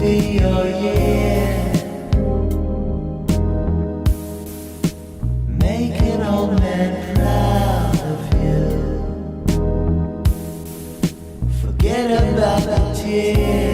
be your year. Make an old man proud of you. Forget about the tears.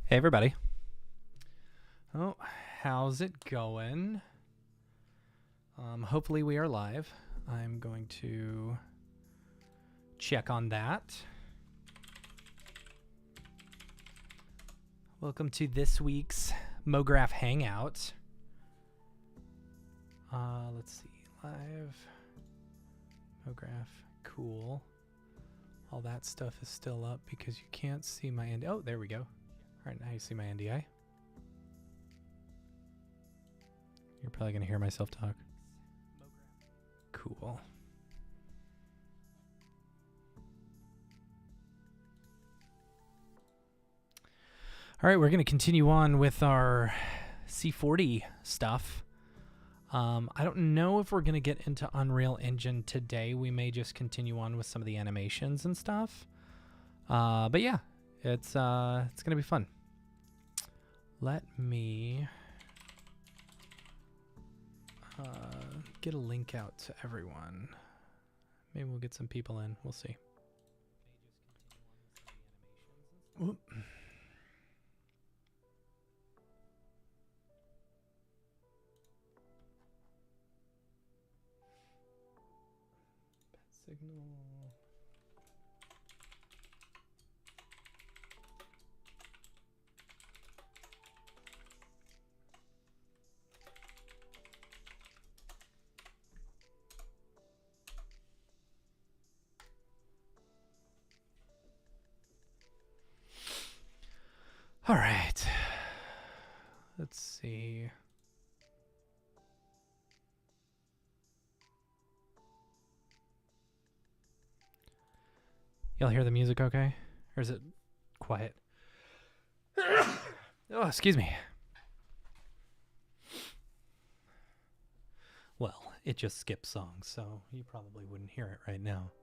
Hey everybody. Oh, how's it going? Hopefully we are live. I'm going to check on that. Welcome to this week's Mograph Hangout. Let's see, live Mograph, cool. All that stuff is still up because you can't see my end. Oh, there we go. All right, now you see my NDI. You're probably going to hear myself talk. Cool. All right, we're going to continue on with our C40 stuff. I don't know if we're going to get into Unreal Engine today. We may just continue on with some of the animations and stuff. But yeah. It's going to be fun. Let me get a link out to everyone. Maybe we'll get some people in. We'll see. Whoop. Bad signal. All right, let's see. Y'all hear the music okay? Or is it quiet? Oh, excuse me. Well, it just skips songs, so you probably wouldn't hear it right now.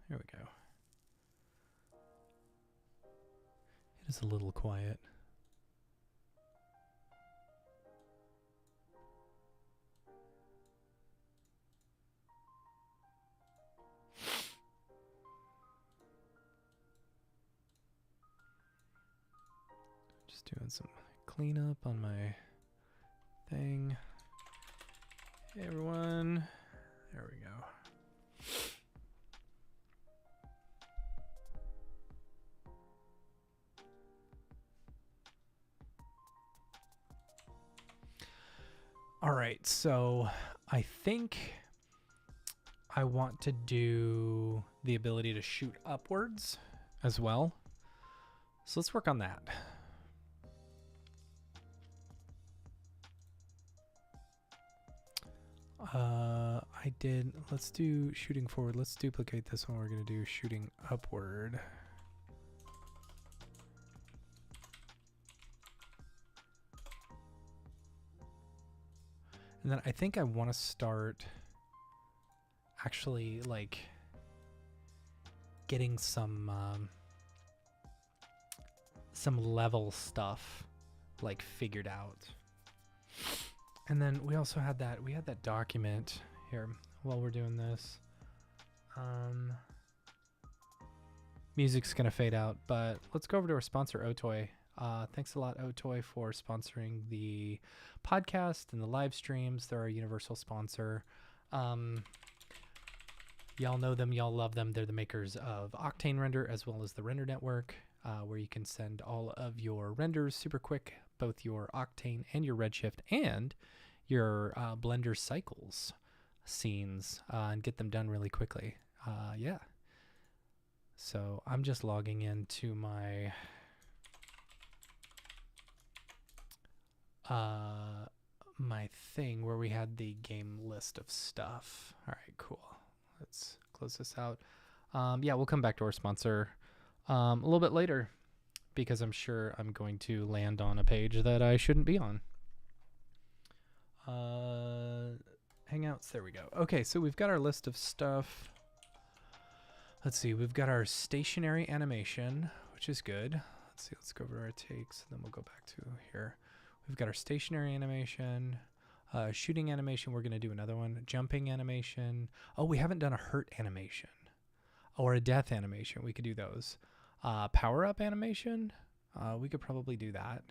Here we go. It is a little quiet. Just doing some cleanup on my thing. Hey everyone. There we go. All right, so I think I want to do the ability to shoot upwards as well. So let's work on that. I did, let's do shooting forward. Let's duplicate this one. We're going to do shooting upward. And then I think I want to start actually like getting some level stuff like figured out. And then we also had that, document here while we're doing this. Music's gonna fade out, but let's go over to our sponsor, Otoy. Thanks a lot, Otoy, for sponsoring the podcast and the live streams. They're our universal sponsor. Y'all know them, y'all love them. They're the makers of Octane Render as well as the Render Network, where you can send all of your renders super quick, both your Octane and your Redshift and your Blender cycles scenes, and get them done really quickly. Yeah. So I'm just logging into my my thing where we had the game list of stuff. All right, cool. Let's close this out. Yeah, we'll come back to our sponsor a little bit later because I'm sure I'm going to land on a page that I shouldn't be on. Hangouts, there we go. Okay, so we've got our list of stuff. Let's see, we've got our stationary animation, which is good. Let's see, let's go over to our takes, and then we'll go back to here. We've got our stationary animation, shooting animation, we're gonna do another one, jumping animation. Oh, we haven't done a hurt animation or a death animation, we could do those. Power-up animation, we could probably do that.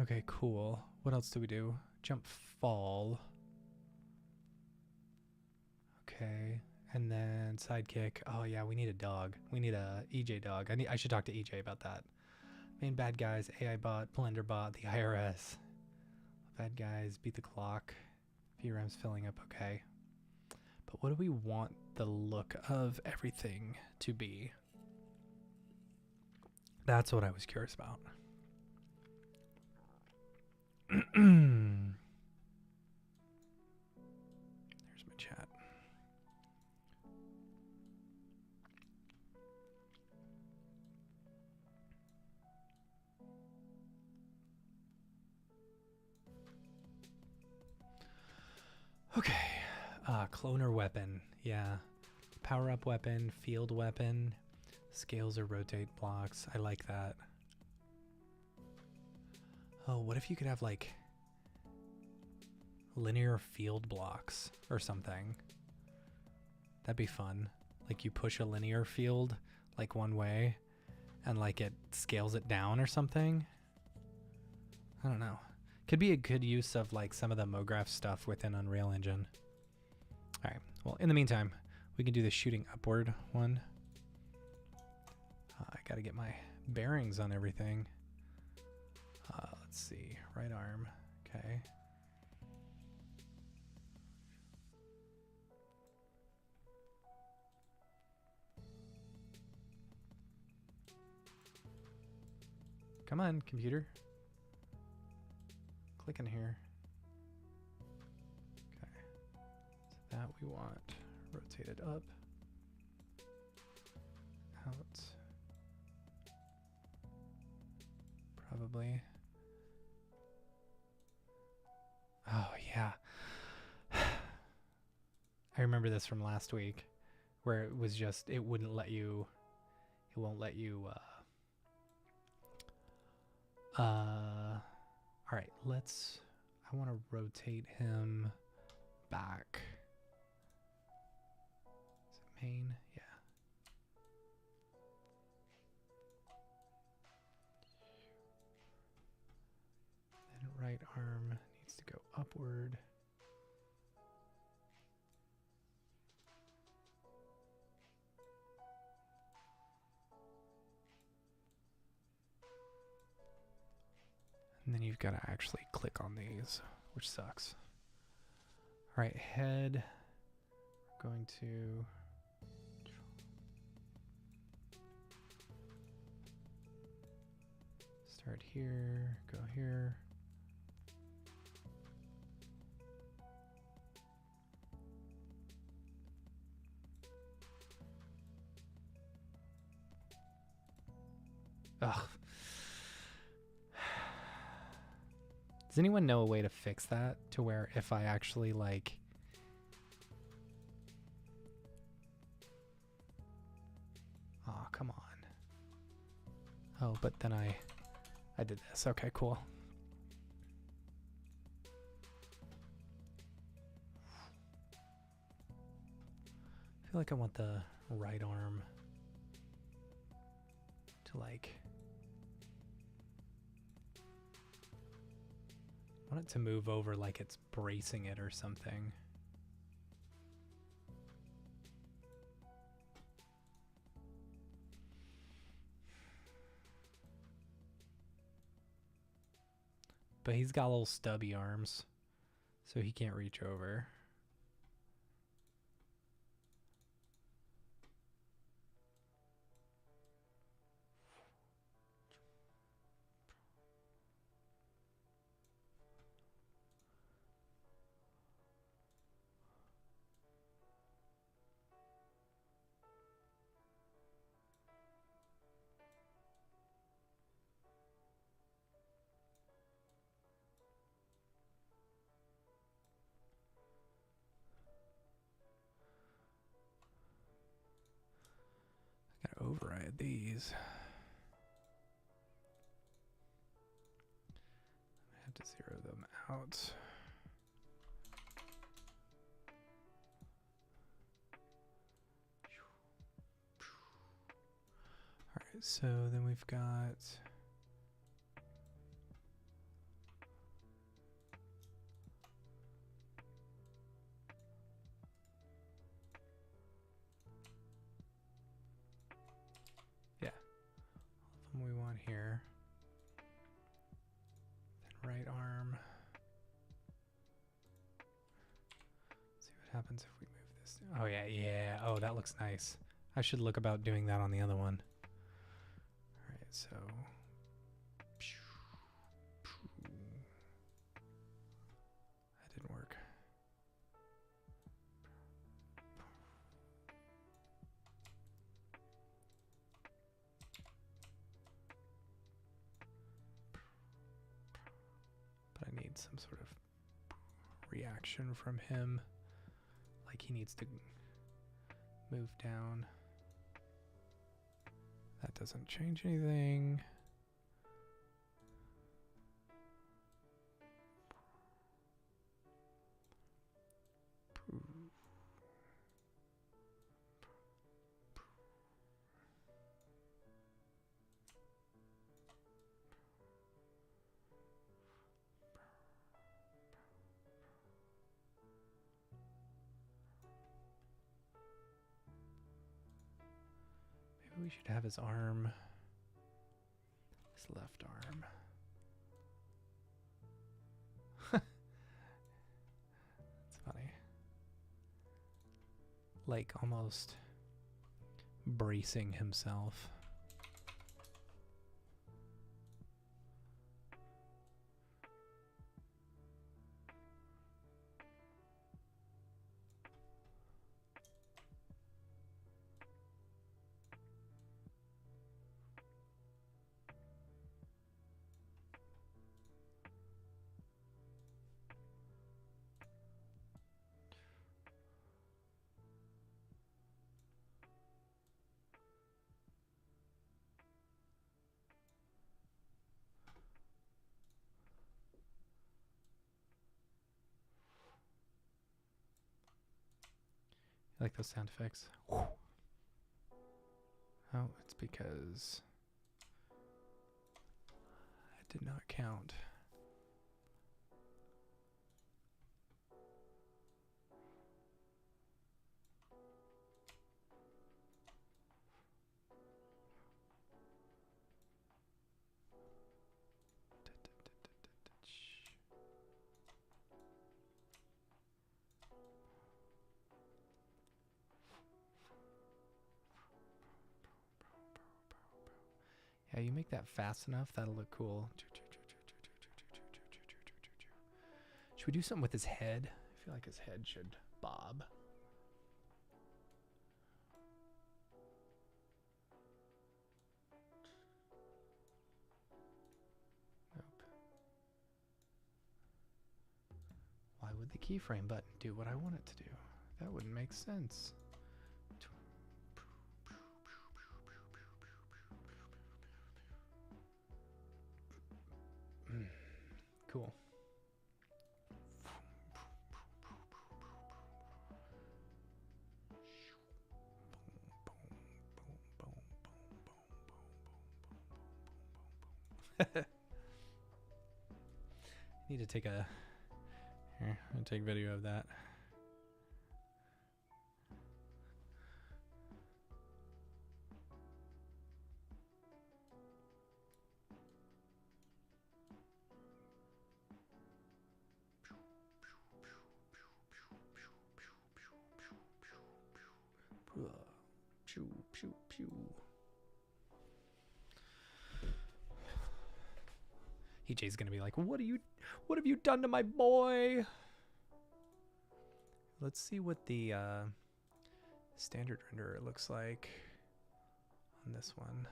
Okay, cool. What else do we do? Jump fall. Okay. And then sidekick. Oh yeah, we need a dog. We need a EJ dog. I should talk to EJ about that. Main bad guys, AI bot, Blender bot, the IRS. Bad guys, beat the clock. VRAM's filling up, okay. But what do we want the look of everything to be? That's what I was curious about. There's my chat. Okay, cloner weapon, yeah. Power up weapon, field weapon, scales or rotate blocks. I like that. Oh, what if you could have like linear field blocks or something? That'd be fun. Like you push a linear field like one way and like it scales it down or something. I don't know. Could be a good use of like some of the Mograph stuff within Unreal Engine. All right. Well, in the meantime, we can do the shooting upward one. I got to get my bearings on everything. Let's see. Right arm. Okay. Come on, computer. Click in here. Okay. So that we want. Rotate it up. Out. Probably. Oh, yeah. I remember this from last week where it was just, it wouldn't let you, it won't let you, all right, I want to rotate him back. Is it main? Yeah. Then right arm needs to go upward. And then you've got to actually click on these, which sucks. All right, head. We're going to start here, go here. Ugh. Does anyone know a way to fix that to where if I actually like oh, come on. Oh, but then I did this. Okay, cool. I feel like I want the right arm to like I want it to move over like it's bracing it or something. But he's got little stubby arms, so he can't reach over. override these. I have to zero them out. All right, so then we've got we want here. Then right arm. See what happens if we move this. Oh yeah, yeah. Oh, that looks nice. I should look about doing that on the other one. All right, so that didn't work. But I need some sort of reaction from him. Like he needs to move down. That doesn't change anything. Maybe we should have his arm, his left arm. It's funny. Like almost bracing himself. You like those sound effects? Oh, it's because I did not count. Yeah, you make that fast enough, that'll look cool. Should we do something with his head? I feel like his head should bob. Nope. Why would the keyframe button do what I want it to do? That wouldn't make sense. Cool. Need to take a here, I'm gonna take video of that. Pew, pew, pew. EJ's gonna be like, what have you done to my boy? Let's see what the standard renderer looks like on this one.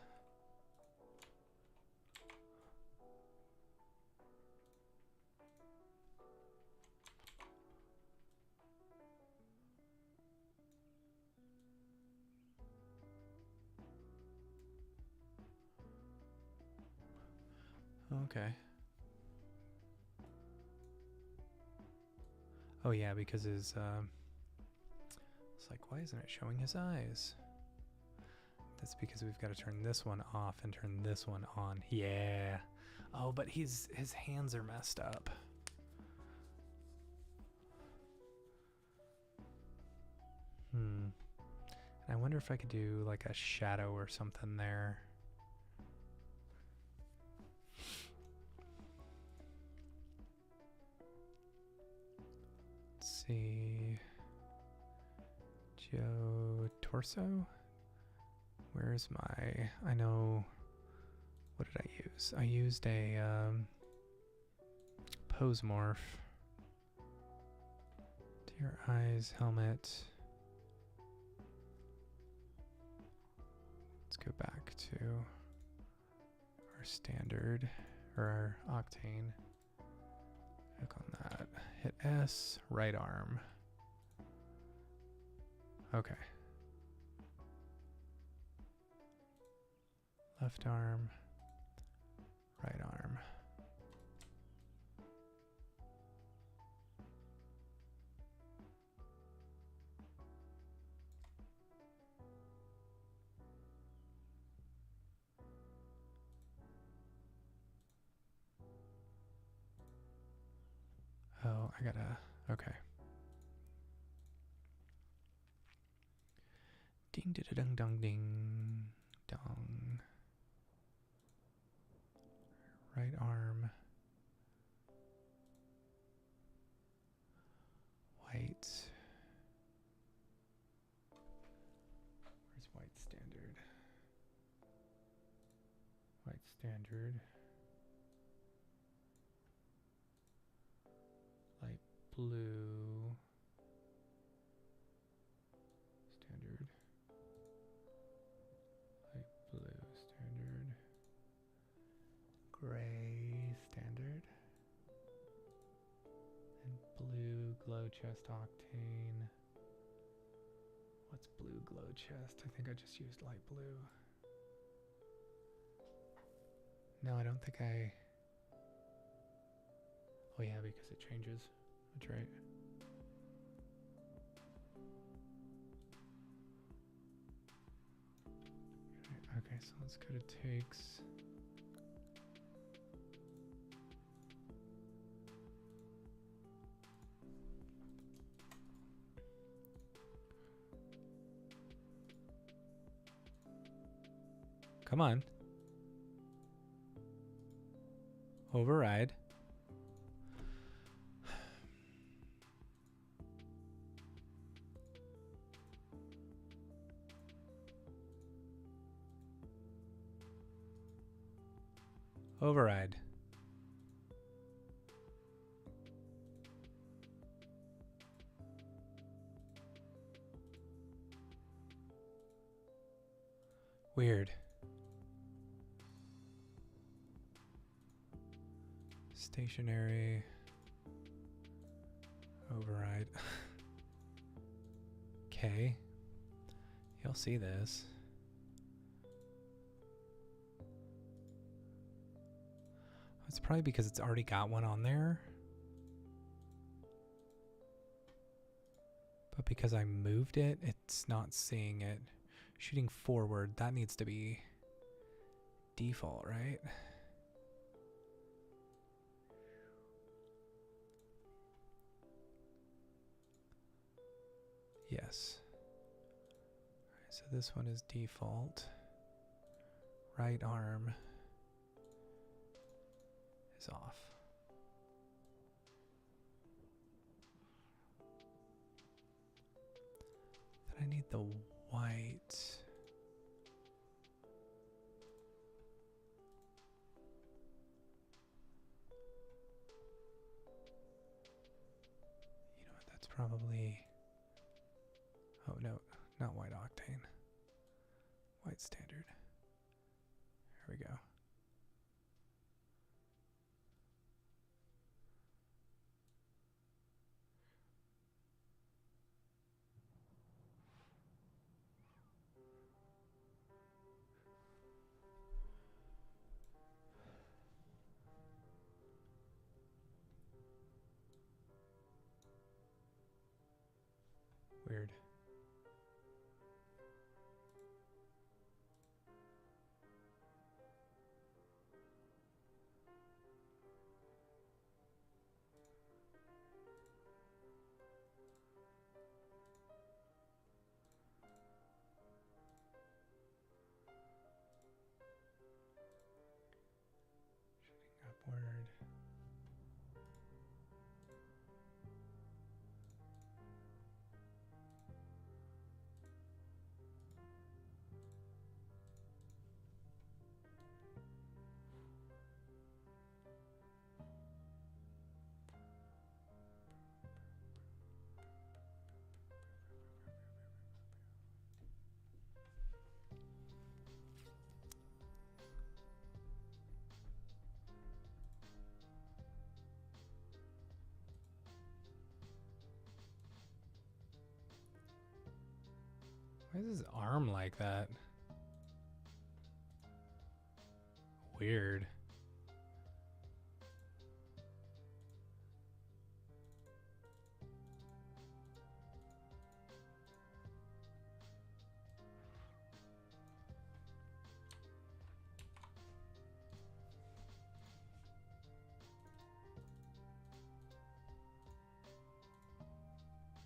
Okay. Oh yeah, because his it's like, why isn't it showing his eyes? That's because we've got to turn this one off and turn this one on. Yeah. Oh, but his hands are messed up. And I wonder if I could do like a shadow or something there. Let's see. Joe torso? Where's my... I know... What did I use? I used a pose morph. To your eyes, helmet. Let's go back to our standard, or our octane. Click on that. Hit S, right arm. Okay. Left arm, right arm. Oh, I gotta, okay. Ding da da ding dong ding dong. Right arm. White. Where's white standard? White standard. Light blue. Standard. Light blue standard. Gray standard. And blue glow chest octane. What's blue glow chest? I think I just used light blue. No, I don't think I... Oh yeah, because it changes. That's right. Okay, so let's go to takes. Come on. Override. Override. Weird. Stationary. Override. Okay. You'll see this. It's probably because it's already got one on there. But because I moved it, it's not seeing it. Shooting forward, that needs to be default, right? Yes. Alright, so this one is default. Right arm is off. Then I need the white. You know what, that's probably... Oh no, not white octane. White standard. Here we go. upward. Why is his arm like that? Weird.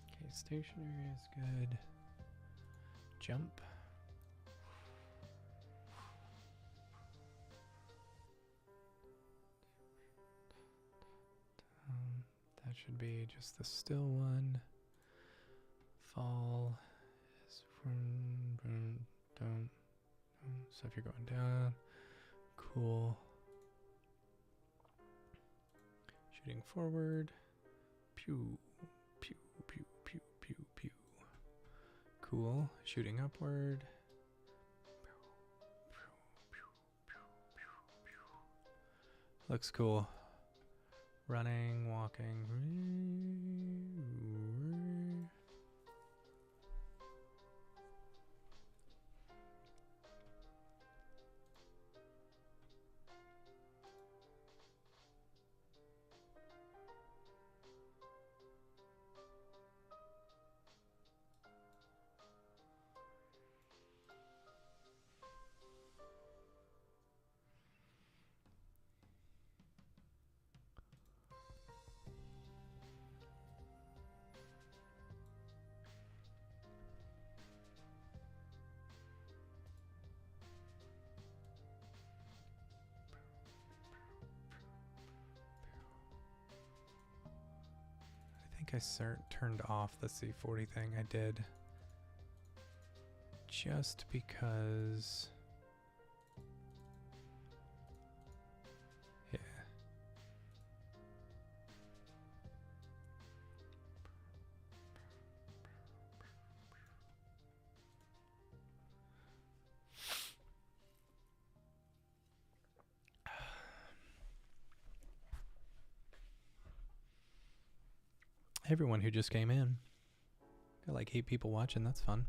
Okay, stationary is good. Jump. That should be just the still one. Fall is down. So if you're going down, cool. Shooting forward. Pew, pew, pew, pew, pew, pew. Cool. Shooting upward. Looks cool. Running, walking. I turned off the C40 thing. I did. Just because... Yeah. Everyone who just came in. Got like 8 people watching. That's fun.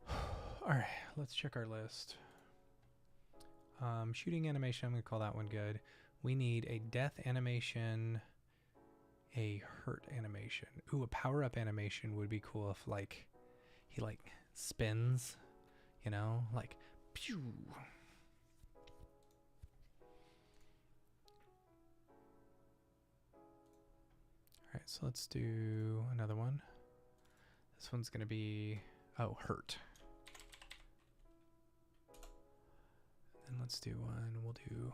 All right, let's check our list. Shooting animation, I'm going to call that one good. We need a death animation, a hurt animation. Ooh, a power-up animation would be cool if like he like spins, you know, like pew. Alright, so let's do another one. This one's going to be, oh, hurt. And let's do one, we'll do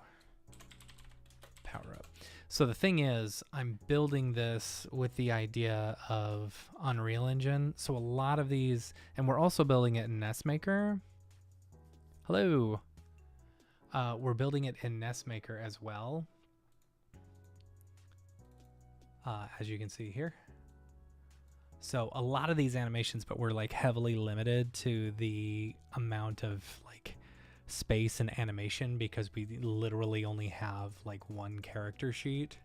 power up. So the thing is, I'm building this with the idea of Unreal Engine. So a lot of these, and we're also building it in NESMaker. Hello. We're building it in NESMaker as well. As you can see here. So a lot of these animations, but we're like heavily limited to the amount of like space and animation because we literally only have like one character sheet,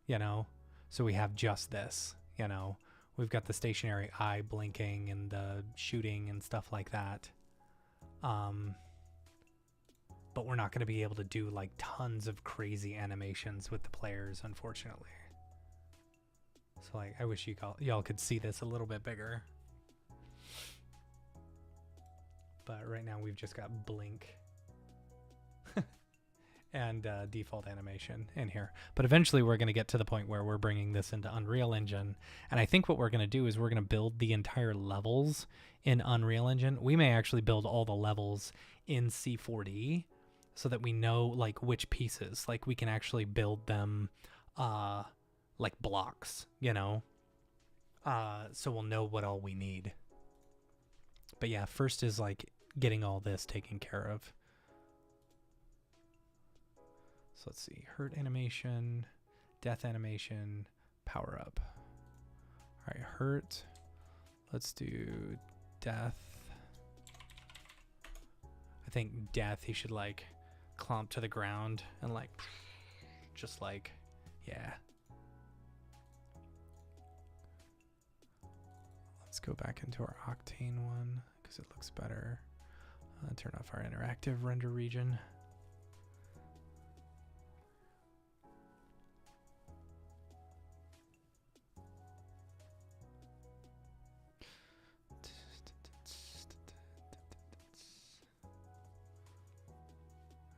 you know? So we have just this, you know? We've got the stationary eye blinking and the shooting and stuff like that. But we're not going to be able to do like tons of crazy animations with the players, unfortunately. So like, I wish y'all could see this a little bit bigger. But right now we've just got blink and default animation in here. But eventually we're going to get to the point where we're bringing this into Unreal Engine. And I think what we're going to do is we're going to build the entire levels in Unreal Engine. We may actually build all the levels in C4D so that we know like which pieces, like we can actually build them like blocks, you know. So we'll know what all we need. But yeah, first is like getting all this taken care of. So let's see, hurt animation, death animation, power up. All right, hurt. Let's do death. I think death, he should like clomp to the ground and like, just like, yeah. Let's go back into our Octane one because it looks better. Turn off our interactive render region.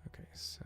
Okay, so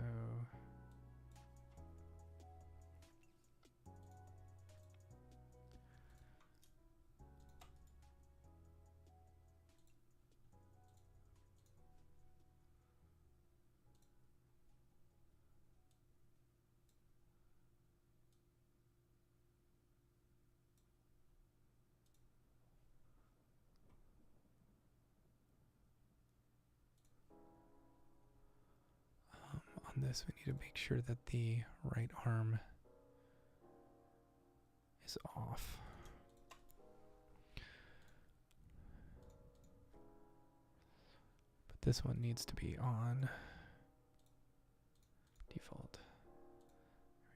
on this, we need to make sure that the right arm is off. But this one needs to be on default.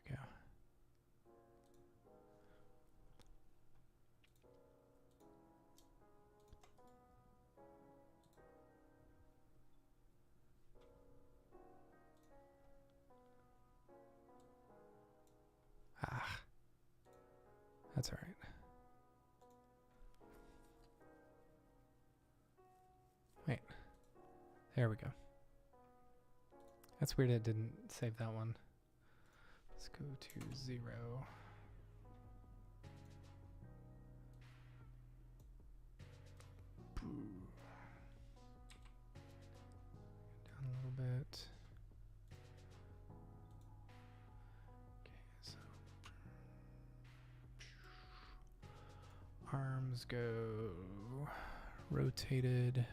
There we go. Ah, that's all right. Wait, there we go. That's weird it didn't save that one. Let's go to 0. Down a little bit. Okay, so arms go rotated.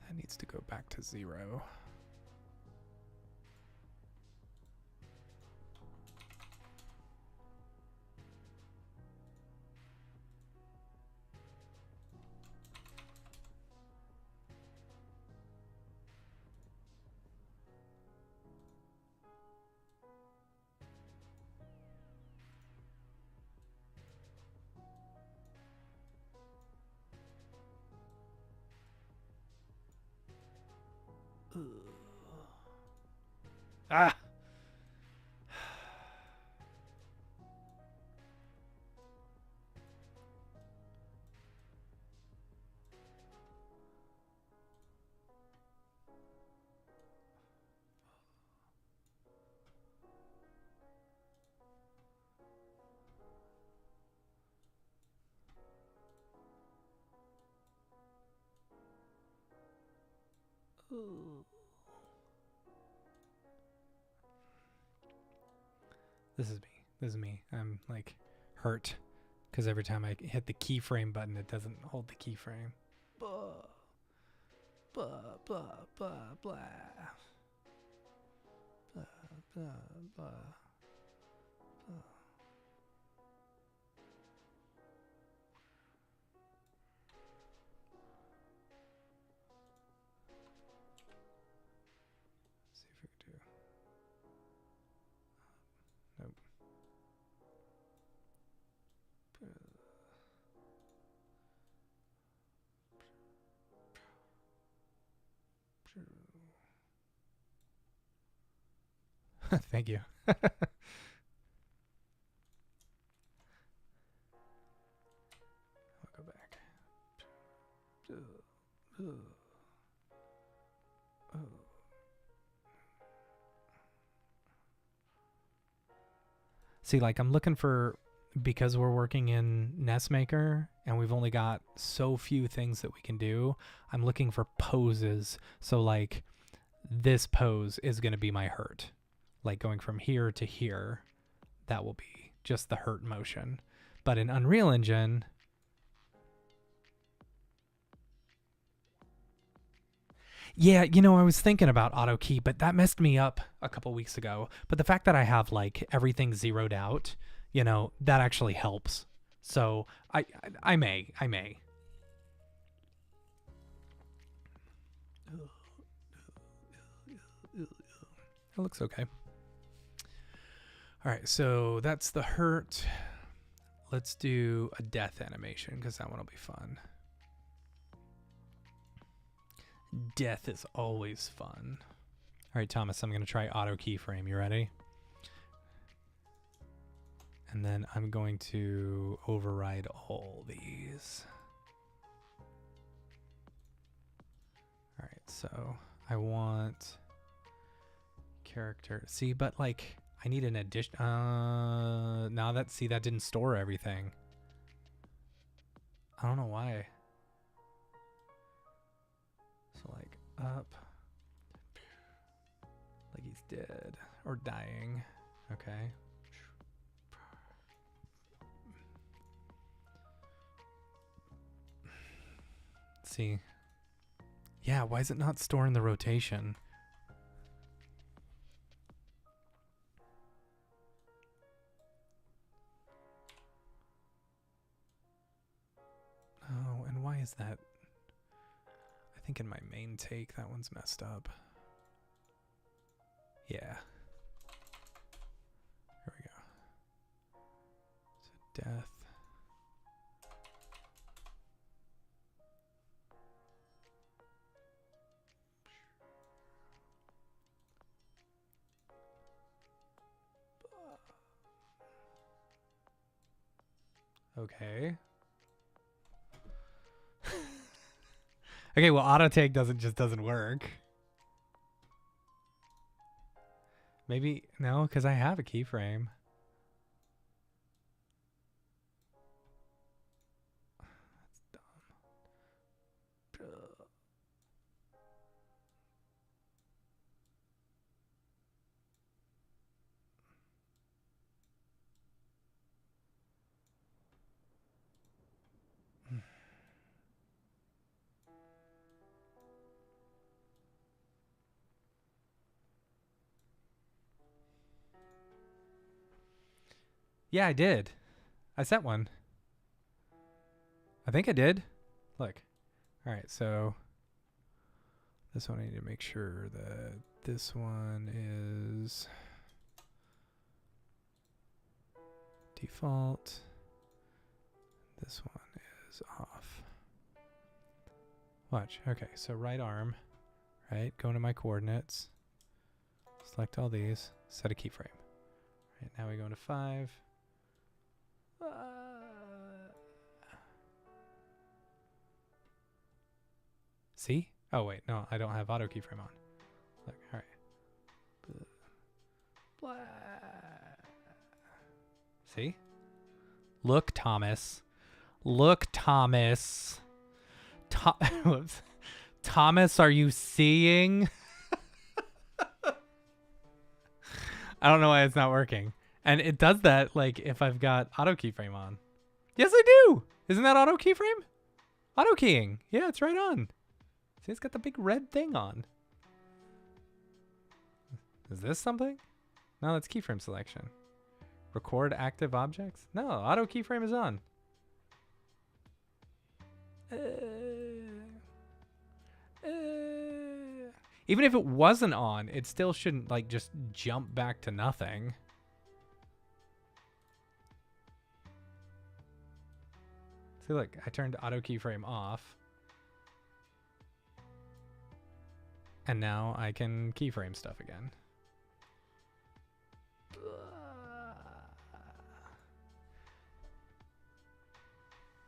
That needs to go back to 0. Ah! This is me. This is me. I'm like hurt because every time I hit the keyframe button, it doesn't hold the keyframe. Blah, blah, blah, blah, blah. Blah, blah, blah, blah. See if we can do. Nope. Thank you. I'll go back. See, like I'm looking for because we're working in NESMaker and we've only got so few things that we can do, I'm looking for poses. So like this pose is going to be my hurt. Like going from here to here, that will be just the hurt motion. But in Unreal Engine, yeah, you know, I was thinking about auto key, but that messed me up a couple weeks ago. But the fact that I have like everything zeroed out, you know, that actually helps. So I may. It looks okay. All right, so that's the hurt. Let's do a death animation because that one will be fun. Death is always fun. All right, Thomas, I'm going to try auto keyframe. You ready? And then I'm going to override all these. All right, so I want character. See, but like I need an addition. Now that, see, that didn't store everything. I don't know why. So like up, like he's dead or dying. Okay. See. Yeah, why is it not storing the rotation? Oh, and why is that? I think in my main take, that one's messed up. Yeah. Here we go. So death. Okay. Okay, well, auto take doesn't work. Maybe no, because I have a keyframe. That's dumb. Yeah, I did. I set one. I think I did. Look. All right, so this one I need to make sure that this one is default. This one is off. Watch. Okay, so right arm, right? Go into my coordinates. Select all these. Set a keyframe. Right, now we go into 5. See? Oh, wait. No, I don't have auto keyframe on. Look, all right. Blah. See? Look, Thomas. Look, Thomas. Whoops. Thomas, are you seeing? I don't know why it's not working. And it does that like if I've got auto keyframe on. Yes, I do. Isn't that auto keyframe? Auto keying. Yeah, it's right on. See, it's got the big red thing on. Is this something? No, that's keyframe selection. Record active objects? No, auto keyframe is on. Even if it wasn't on, it still shouldn't like just jump back to nothing. See, look, I turned auto keyframe off. And now I can keyframe stuff again.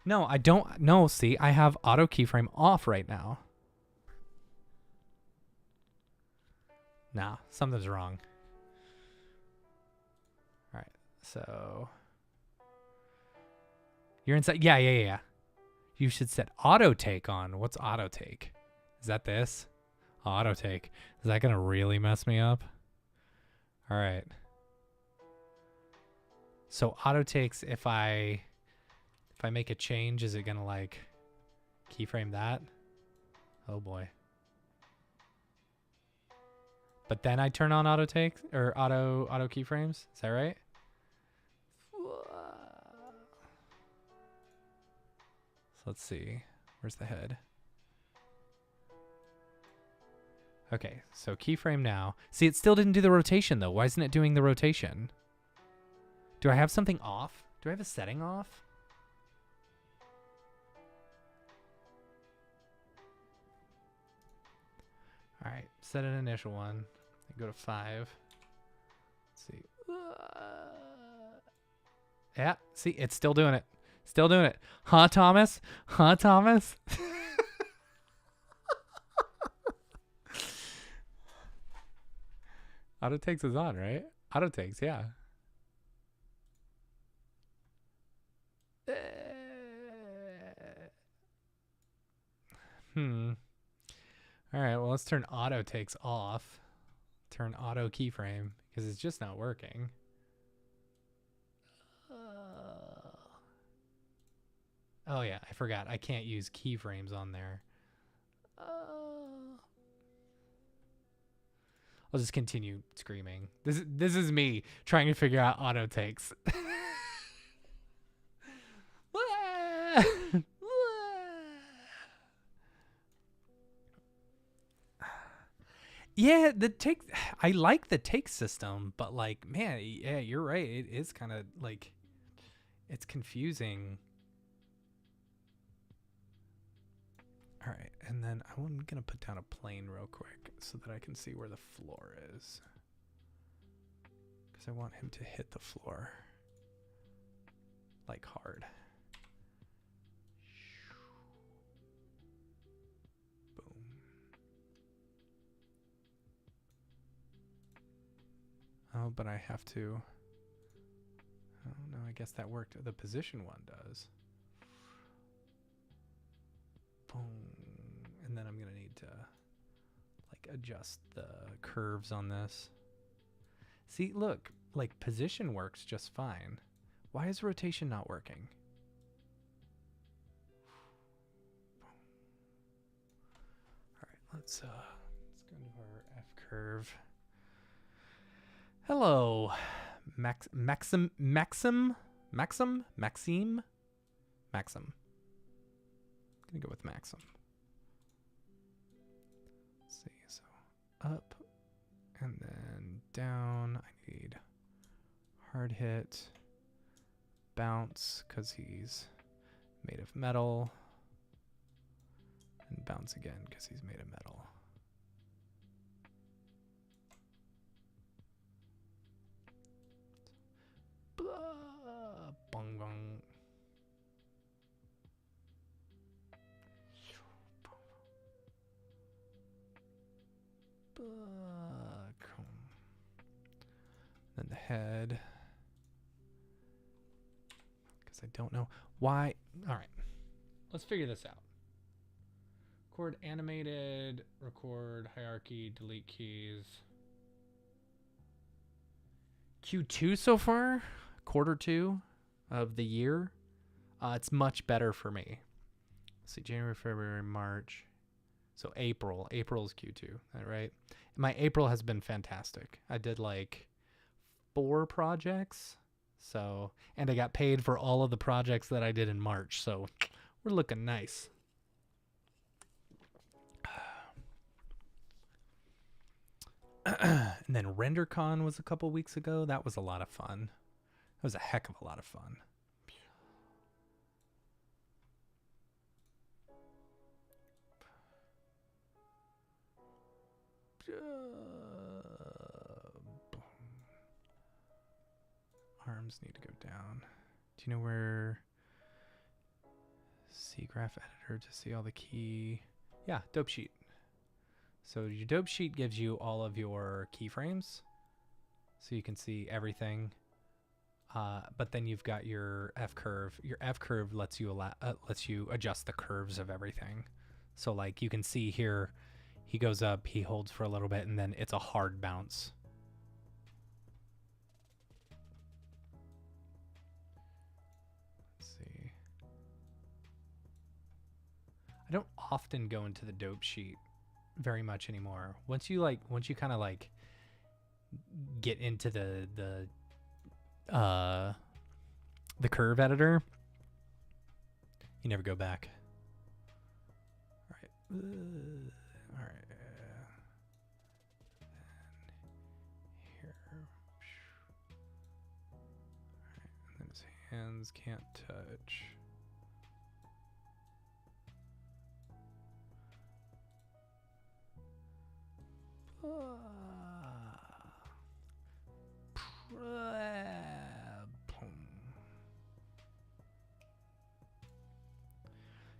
No, I don't. No, see, I have auto keyframe off right now. Nah, something's wrong. All right, so You're inside. Yeah, yeah, yeah, yeah. You should set auto take on. What's auto take? Is that this? Auto take. Is that gonna really mess me up? All right. So auto takes, if I make a change, is it gonna like keyframe that? Oh boy. But then I turn on auto take or auto keyframes. Is that right? So let's see. Where's the head? Okay, so keyframe now. See, it still didn't do the rotation though. Why isn't it doing the rotation? Do I have something off? Do I have a setting off? All right, set an initial one. Go to 5. Let's see. Yeah, see, it's still doing it. Still doing it. Huh, Thomas? Huh, Thomas? Auto takes is on, right? Auto takes, yeah. All right, well, let's turn auto takes off. Turn auto keyframe because it's just not working. Oh yeah, I forgot. I can't use keyframes on there. I'll just continue screaming. This is me trying to figure out auto takes. Yeah, the take. I like the take system, but like, man, yeah, you're right. It is kind of like, it's confusing. All right, and then I'm gonna put down a plane real quick so that I can see where the floor is, because I want him to hit the floor like hard. Oh, but I have to. Oh no, I guess that worked. The position one does. Boom. And then I'm gonna need to like adjust the curves on this. See, look, like position works just fine. Why is rotation not working? All right, let's go into our F curve. Hello, Maxim. I'm gonna go with Maxim. Let's see, so up and then down. I need hard hit, bounce because he's made of metal, and bounce again because he's made of metal. Bong bong. Then the head. Because I don't know why. All right. Let's figure this out. Record animated, record hierarchy, delete keys. Q2 so far, Q2 of the year. It's much better for me. Let's see, January, February, March. So April. April is Q2, right? My April has been fantastic. I did like 4 projects. So, and I got paid for all of the projects that I did in March. So we're looking nice. And then RenderCon was a couple weeks ago. That was a lot of fun. That was a heck of a lot of fun. Arms need to go down. Do you know where Graph editor to see all the key? Yeah, dope sheet. So your dope sheet gives you all of your keyframes, so you can see everything. But then you've got your F curve. Your F curve lets you adjust the curves of everything. So like you can see here, he goes up, he holds for a little bit, and then it's a hard bounce. Let's see. I don't often go into the dope sheet very much anymore. Once you kind of like get into the curve editor, you never go back. All right. All right. And here. All right. And then his hands can't touch.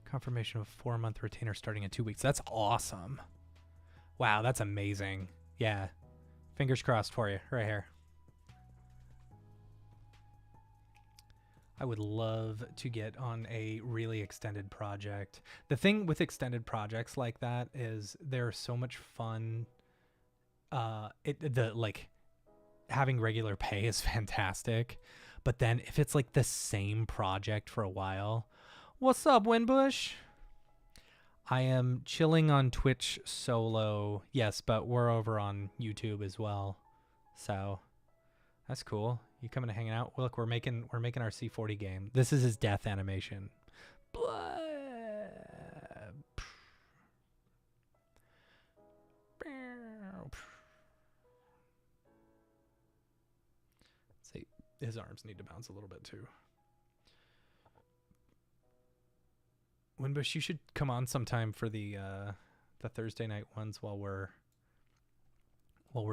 Confirmation of a 4-month retainer starting in 2 weeks. That's awesome. Wow, that's amazing. Yeah. Fingers crossed for you right here. I would love to get on a really extended project. The thing with extended projects like that is they're so much fun. Having regular pay is fantastic, but then if it's like the same project for a while, what's up, Winbush? I am chilling on Twitch solo, yes, but we're over on YouTube as well, so that's cool. You coming to hang out? Well, look, we're making our C40 game. This is his death animation. See, his arms need to bounce a little bit too. Winbush, you should come on sometime for the Thursday night ones while we're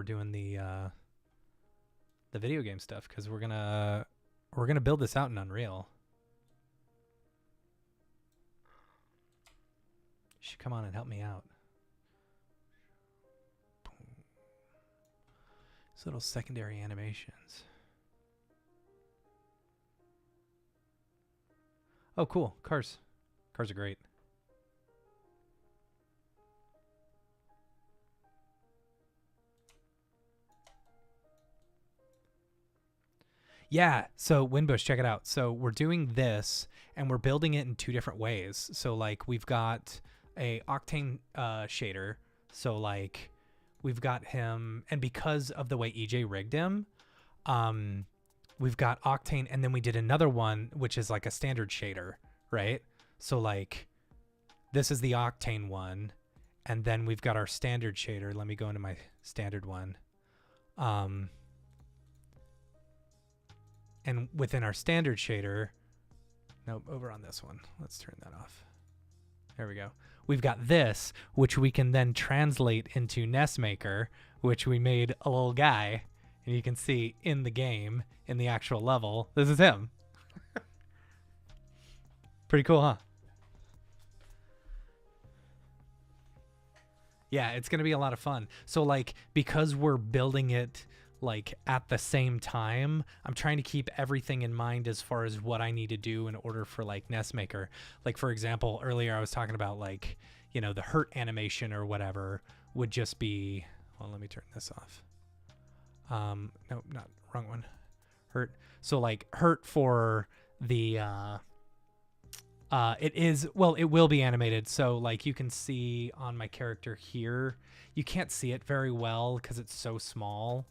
doing the video game stuff, because we're gonna build this out in Unreal. You should come on and help me out. These little secondary animations. Oh, cool. Cars. Cars are great. Yeah, so Winbush, check it out. So we're doing this, and we're building it in 2 different ways. So like we've got a Octane shader. So like we've got him, and because of the way EJ rigged him, we've got Octane, and then we did another one which is like a standard shader, right? So like this is the Octane one, and then we've got our standard shader. Let me go into my standard one. And within our standard shader, nope, over on this one. Let's turn that off. There we go. We've got this, which we can then translate into NESMaker, which we made a little guy, and you can see in the game, in the actual level, this is him. Pretty cool, huh? Yeah, it's going to be a lot of fun. So like, because we're building it like at the same time, I'm trying to keep everything in mind as far as what I need to do in order for like NESMaker. Like for example, earlier I was talking about like, you know, the hurt animation or whatever would just be, well, let me turn this off. No, not wrong one. Hurt. So like hurt for the, it will be animated. So like you can see on my character here, you can't see it very well because it's so small.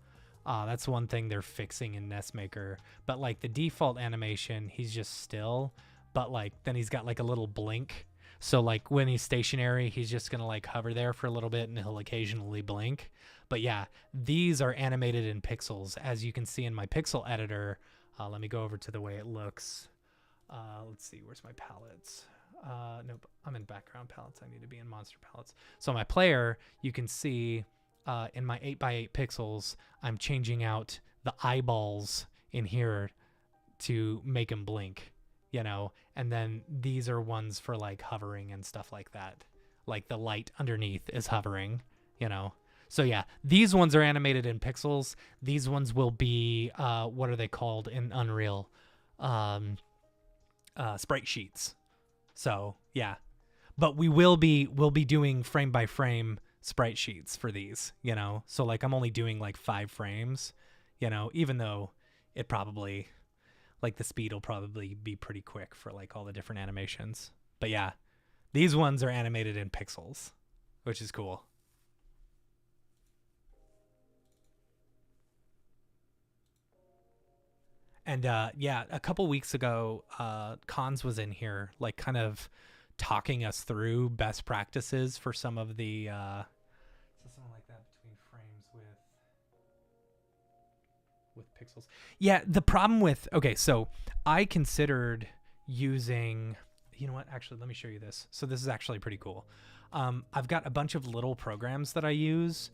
That's one thing they're fixing in NESMaker. But like the default animation, he's just still, but like then he's got like a little blink. So like when he's stationary, he's just gonna like hover there for a little bit and he'll occasionally blink. But yeah, these are animated in pixels, as you can see in my pixel editor. Let me go over to the way it looks. Let's see, where's my palettes? Nope, I'm in background palettes. I need to be in monster palettes. So my player, you can see in my 8x8 pixels, I'm changing out the eyeballs in here to make them blink, you know, and then these are ones for like hovering and stuff like that. Like the light underneath is hovering, you know. So yeah, these ones are animated in pixels. These ones will be what are they called in Unreal? Sprite sheets. So yeah, but we'll be doing frame by frame sprite sheets for these. You know, so like I'm only doing like 5 frames. You know, even though it probably like the speed will probably be pretty quick for like all the different animations. But yeah, these ones are animated in pixels, which is cool. And yeah, a couple weeks ago, Cons was in here, like kind of talking us through best practices for some of the so something like that between frames with pixels. Yeah, the problem with so I considered using, you know what? Actually, let me show you this. So this is actually pretty cool. I've got a bunch of little programs that I use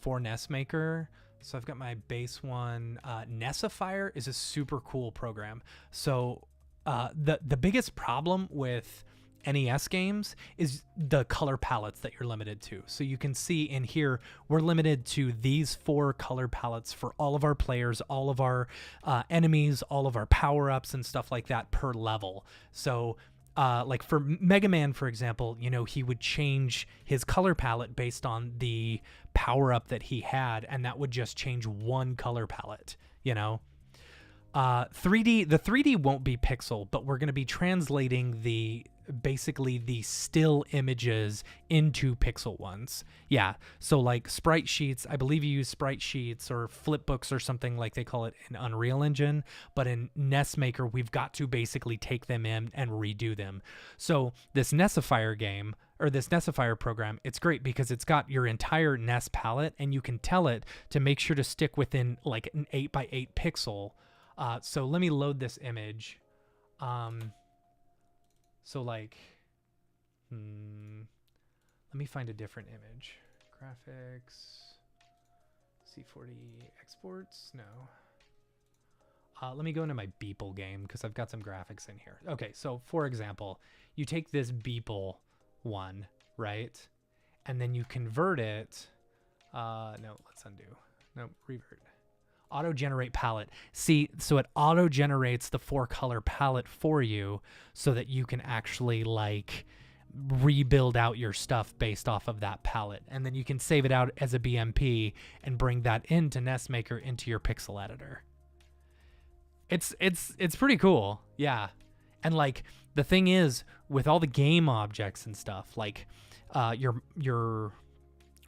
for NESMaker. So I've got my base one. NESifier is a super cool program. So the biggest problem with NES games is the color palettes that you're limited to. So you can see in here, we're limited to these 4 color palettes for all of our players, all of our enemies, all of our power-ups and stuff like that per level. So like for Mega Man, for example, you know, he would change his color palette based on the power-up that he had, and that would just change one color palette, you know. The 3D won't be pixel, but we're going to be translating basically the still images into pixel ones. Yeah. So like sprite sheets, I believe you use sprite sheets or flipbooks or something like they call it in Unreal Engine, but in NESMaker, we've got to basically take them in and redo them. So this NESifier game or this NESifier program, it's great because it's got your entire NES palette and you can tell it to make sure to stick within like an 8x8 pixel. So let me load this image. So like, let me find a different image. Graphics, C40 exports, no. Let me go into my Beeple game because I've got some graphics in here. Okay, so for example, you take this Beeple one, right? And then you convert it. No, let's undo. No, revert. Auto generate palette. See, so it auto generates the 4 color palette for you so that you can actually like rebuild out your stuff based off of that palette. And then you can save it out as a BMP and bring that into NESMaker into your pixel editor. It's pretty cool. Yeah. And like the thing is with all the game objects and stuff, like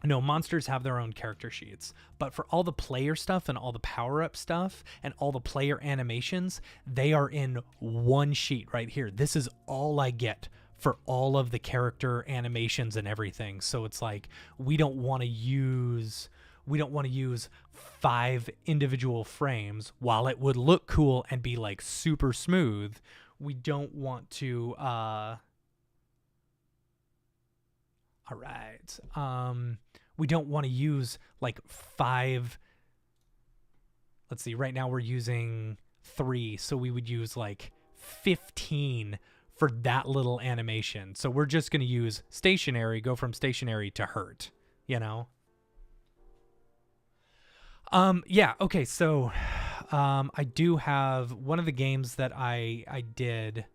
monsters have their own character sheets, but for all the player stuff and all the power-up stuff and all the player animations, they are in one sheet right here. This is all I get for all of the character animations and everything. So it's like we don't want to use 5 individual frames. While it would look cool and be like super smooth, we don't want to all right. We don't want to use like 5. Let's see. Right now we're using 3, so we would use like 15 for that little animation. So we're just going to use stationary, go from stationary to hurt, you know? Yeah. Okay. So, I do have one of the games that I did.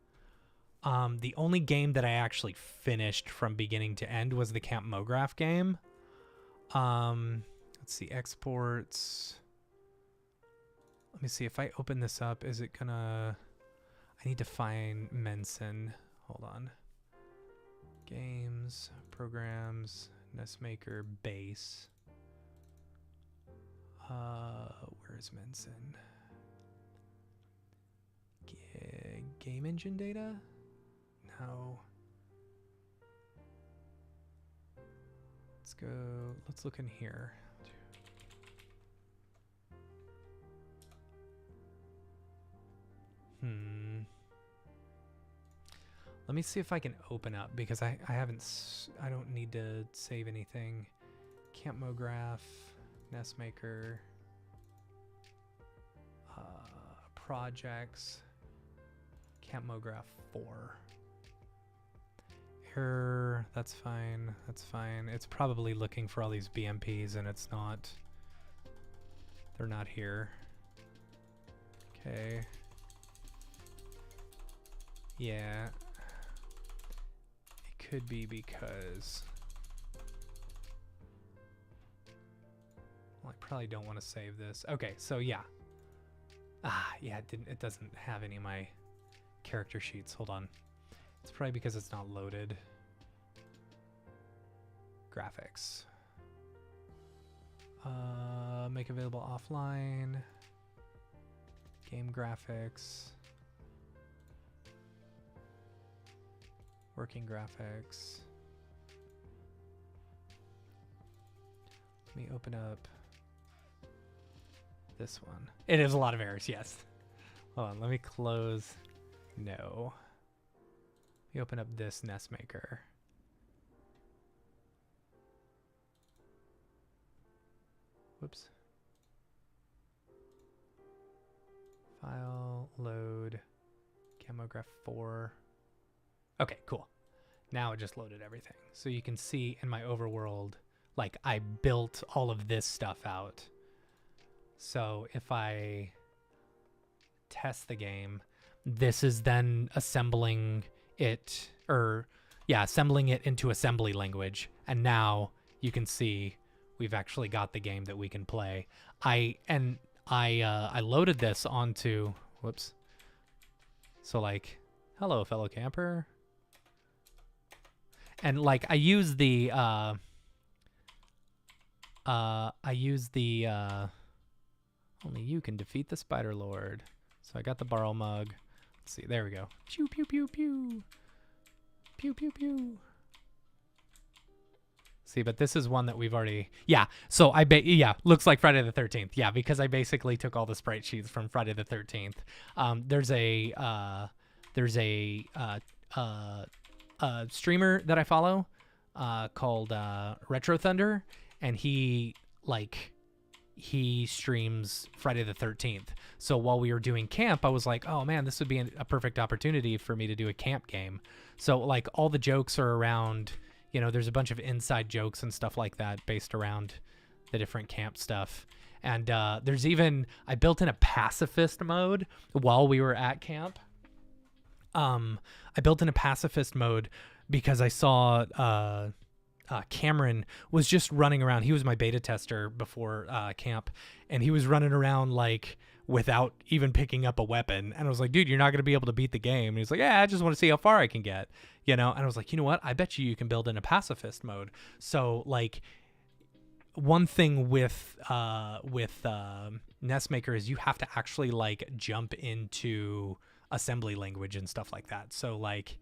The only game that I actually finished from beginning to end was the Camp Mograph game. Let's see, exports. Let me see if I open this up, is it gonna, I need to find Menson. Hold on. Games, programs, NESMaker, base. Where is Menson? Game engine data? No. Let's look in here. Let me see if I can open up because I don't need to save anything. Camp Mograph, NESMaker, projects, Camp Mograph 4. Here, that's fine. That's fine. It's probably looking for all these BMPs and it's not. They're not here. Okay. Yeah. It could be because. Well, I probably don't want to save this. Okay, so yeah. Yeah, it doesn't have any of my character sheets. Hold on. It's probably because it's not loaded. Graphics. Make available offline. Game graphics. Working graphics. Let me open up this one. It is a lot of errors, yes. Hold on, let me close. No. Let me open up this NESMaker. Whoops. File, load, Mograph 4. Okay, cool. Now it just loaded everything. So you can see in my overworld, like I built all of this stuff out. So if I test the game, this is then assembling it, assembling it into assembly language. And now you can see we've actually got the game that we can play. I loaded this onto, whoops. So like, hello, fellow camper. And like, I use the only you can defeat the Spider Lord. So I got the borrow mug. Let's see, there we go. Pew, pew, pew, pew. Pew, pew, pew. See, but this is one that we've already, yeah. So looks like Friday the 13th. Yeah, because I basically took all the sprite sheets from Friday the 13th. There's a streamer that I follow called Retro Thunder, and he streams Friday the 13th. So while we were doing camp, I was like, oh man, this would be a perfect opportunity for me to do a camp game. So like all the jokes are around, you know, there's a bunch of inside jokes and stuff like that based around the different camp stuff. And there's even, I built in a pacifist mode while we were at camp. I built in a pacifist mode because I saw Cameron was just running around. He was my beta tester before camp, and he was running around like without even picking up a weapon. And I was like, dude, you're not going to be able to beat the game. And he's like, yeah, I just want to see how far I can get, you know? And I was like, you know what? I bet you can build in a pacifist mode. So like one thing with NESMaker is you have to actually like jump into assembly language and stuff like that. So like,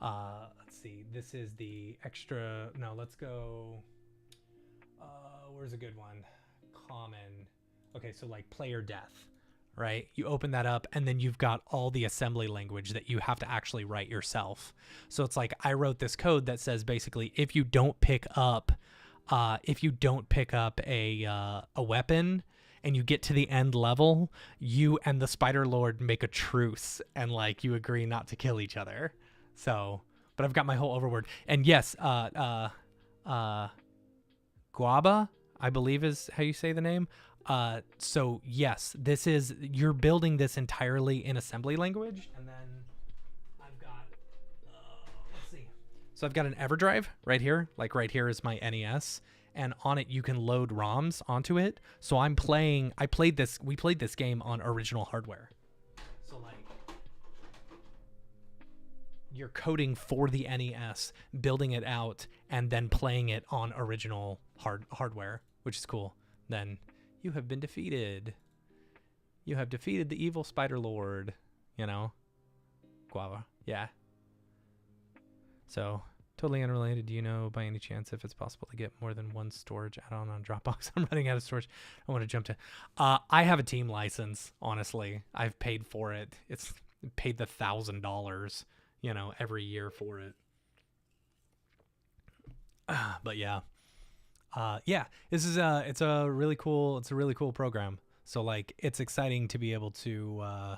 let's see, this is the extra, no, let's go, where's a good one? Common. Okay, so like player death, right? You open that up and then you've got all the assembly language that you have to actually write yourself. So it's like, I wrote this code that says basically, if you don't pick up a weapon and you get to the end level, you and the Spider Lord make a truce and like you agree not to kill each other. So, but I've got my whole overworld. And yes, Guaba, I believe is how you say the name. So yes, this is, you're building this entirely in assembly language. And then I've got, let's see. So I've got an EverDrive right here. Like right here is my NES. And on it, you can load ROMs onto it. So we played this game on original hardware. So like, you're coding for the NES, building it out, and then playing it on original hardware, which is cool. Then you have been defeated. You have defeated the evil Spider Lord, you know? Guava, yeah. So, totally unrelated. Do you know by any chance if it's possible to get more than one storage add-on on Dropbox? I'm running out of storage. I want to jump to. I have a team license, honestly. I've paid for it. It's paid the $1,000, you know, every year for it. But yeah. This is it's a really cool program. So like it's exciting to be able to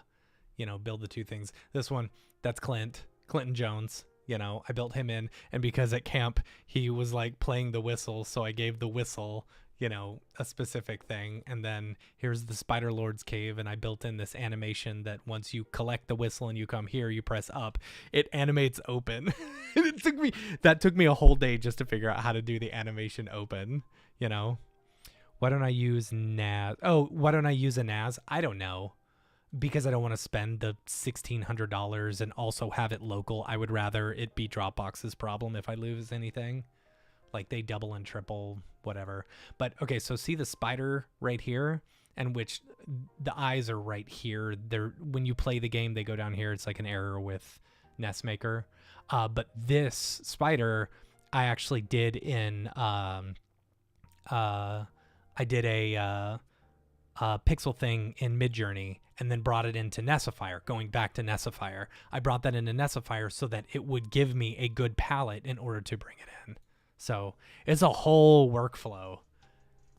you know, build the two things. This one, that's Clinton Jones. You know, I built him in, and because at camp he was like playing the whistle, so I gave the whistle, you know, a specific thing. And then here's the Spider Lord's cave, and I built in this animation that once you collect the whistle and you come here, you press up, it animates open. That took me a whole day just to figure out how to do the animation open, you know. Why don't I use NAS? Oh, why don't I use a NAS? I don't know. Because I don't want to spend the $1,600 and also have it local. I would rather it be Dropbox's problem if I lose anything. Like they double and triple, whatever. But okay, so see the spider right here, and which the eyes are right here. They're, when you play the game, they go down here. It's like an error with NESMaker. But this spider, I actually did in I did a pixel thing in Midjourney, and then brought it into NESifier. Going back to NESifier, I brought that into NESifier so that it would give me a good palette in order to bring it in. So it's a whole workflow.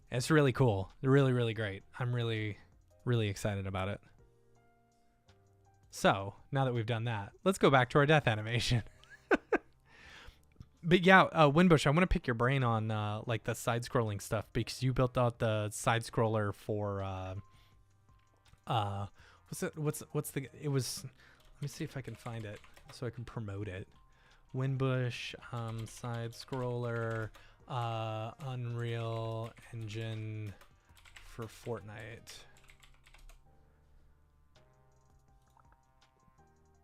It's really cool. Really, really great. I'm really, really excited about it. So now that we've done that, let's go back to our death animation. But yeah, Winbush, I want to pick your brain on like the side-scrolling stuff, because you built out the side-scroller for what's the, it was, let me see if I can find it so I can promote it. Winbush side-scroller Unreal Engine for Fortnite.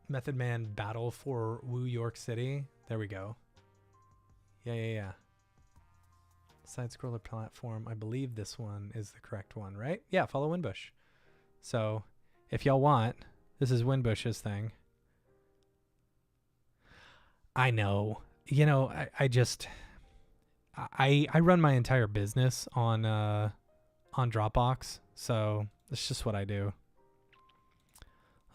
Method Man Battle for Woo York City. There we go. Yeah. Side-scroller platform. I believe this one is the correct one, right? Yeah, follow Winbush. So if y'all want, this is Winbush's thing. I know. You know, I run my entire business on Dropbox, so that's just what I do.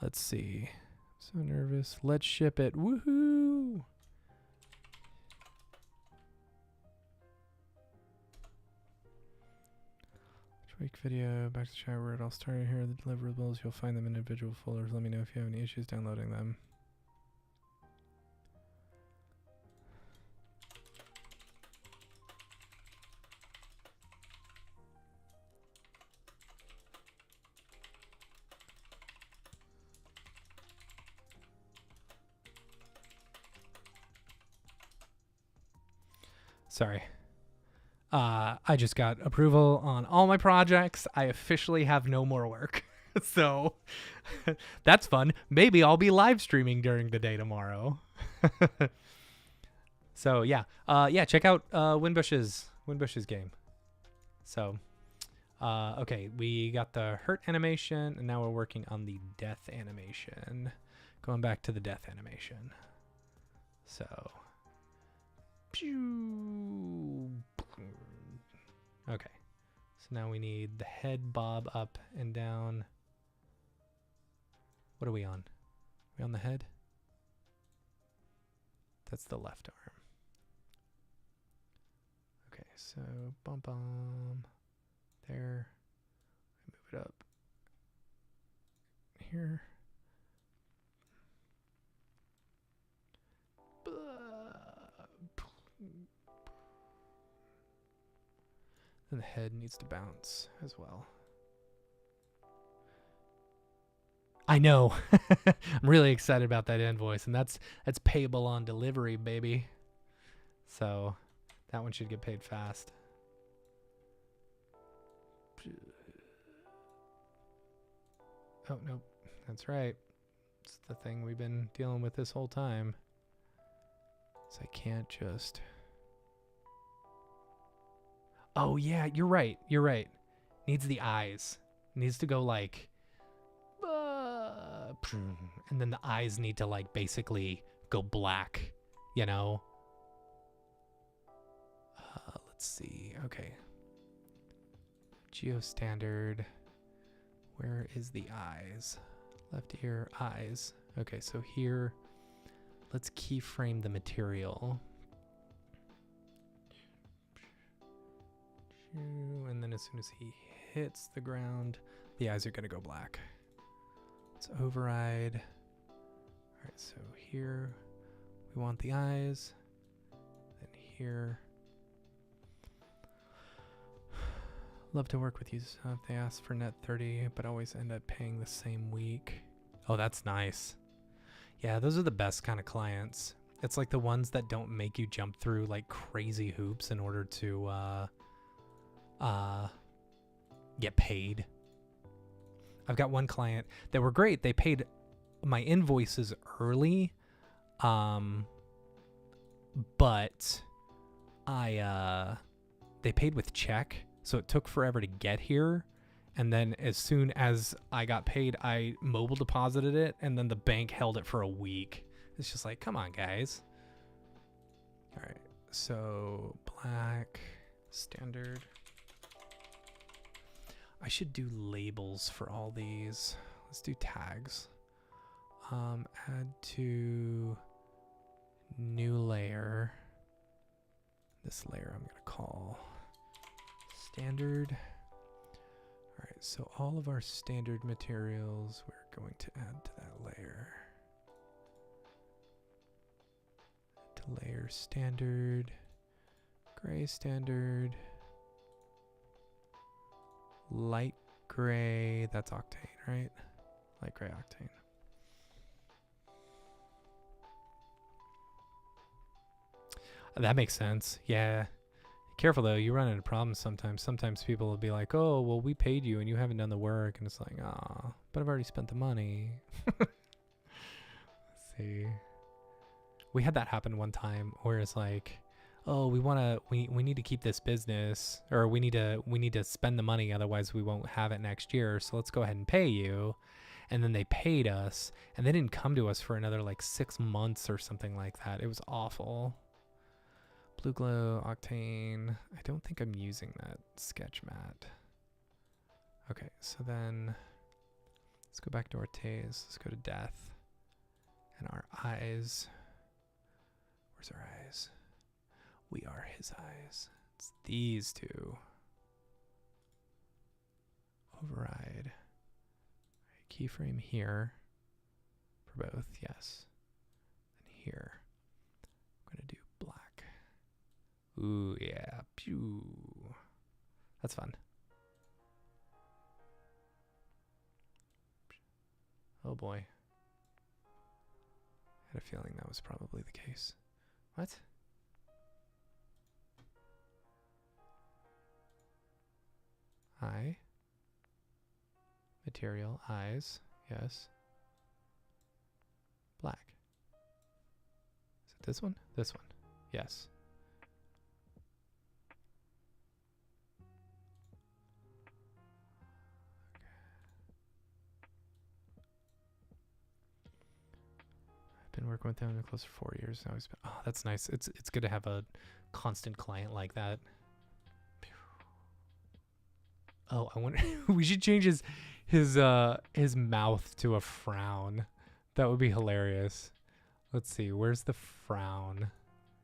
Let's see. So nervous. Let's ship it. Woohoo! Tweak video, back to chat where it all started. Here are the deliverables. You'll find them in individual folders. Let me know if you have any issues downloading them. Sorry. I just got approval on all my projects. I officially have no more work. So that's fun. Maybe I'll be live streaming during the day tomorrow. So yeah. Check out Winbush's game. So okay, we got the hurt animation, and now we're working on the death animation. Going back to the death animation. So okay, so now we need the head bob up and down. What are we on? Are we on the head? That's the left arm. Okay, so bum there. Move it up here. And the head needs to bounce as well. I know. I'm really excited about that invoice, and that's payable on delivery, baby. So that one should get paid fast. Oh, nope. That's right. It's the thing we've been dealing with this whole time. So I can't just... Oh, yeah, you're right. You're right. Needs the eyes. Needs to go like... and then the eyes need to like basically go black, you know? Let's see. Okay. Geo standard. Where is the eyes? Left ear, eyes. Okay, so here, let's keyframe the material. And then as soon as he hits the ground, the eyes are going to go black. Let's override. All right, so here We want the eyes. Then here. Love to work with you. They ask for net 30, but always end up paying the same week. Oh, that's nice. Yeah, those are the best kind of clients. It's like the ones that don't make you jump through like crazy hoops in order to get paid. I've got one client that were great. They paid my invoices early, but they paid with check, so it took forever to get here. And then as soon as I got paid, I mobile deposited it, and then the bank held it for a week. It's just like, come on, guys. All right, so black, standard. I should do labels for all these. Let's do tags. Add to new layer. This layer I'm gonna call standard. All right, so all of our standard materials we're going to add to that layer. To layer standard, gray standard, light gray, that's octane, right? Light gray octane. That makes sense. Yeah. Careful though, you run into problems sometimes. Sometimes people will be like, oh, well, we paid you and you haven't done the work. And it's like, ah, but I've already spent the money. Let's see. We had that happen one time where it's like, oh, we need to keep this business, or we need to spend the money, otherwise we won't have it next year. So let's go ahead and pay you. And then they paid us, and they didn't come to us for another like 6 months or something like that. It was awful. Blue glow, octane. I don't think I'm using that sketch mat. Okay, so then let's go back to our Taze. Let's go to death. And our eyes. Where's our eyes? We are his eyes. It's these two. Override. Keyframe here for both, yes. And here, I'm gonna do black. Ooh, yeah, pew. That's fun. Oh boy. I had a feeling that was probably the case. What? Eye. Material, eyes, yes. Black. Is it this one? This one, yes. Okay. I've been working with them close for 4 years now. Oh, that's nice. It's good to have a constant client like that. Oh, I wonder. We should change his mouth to a frown. That would be hilarious. Let's see. Where's the frown?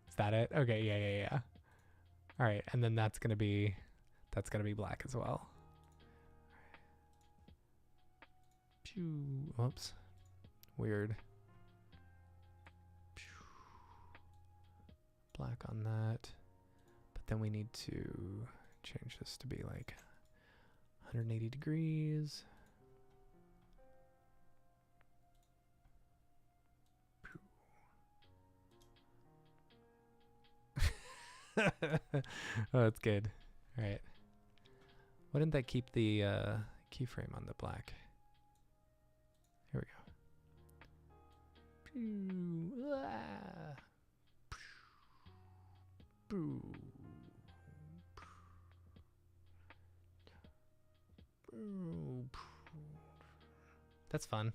Is that it? Okay. Yeah. All right, and then that's gonna be black as well. Pew. Oops. Weird. Pew. Black on that. But then we need to change this to be like 180 degrees. Oh, that's good. All right. Why didn't that keep the keyframe on the black? Here we go. That's fun.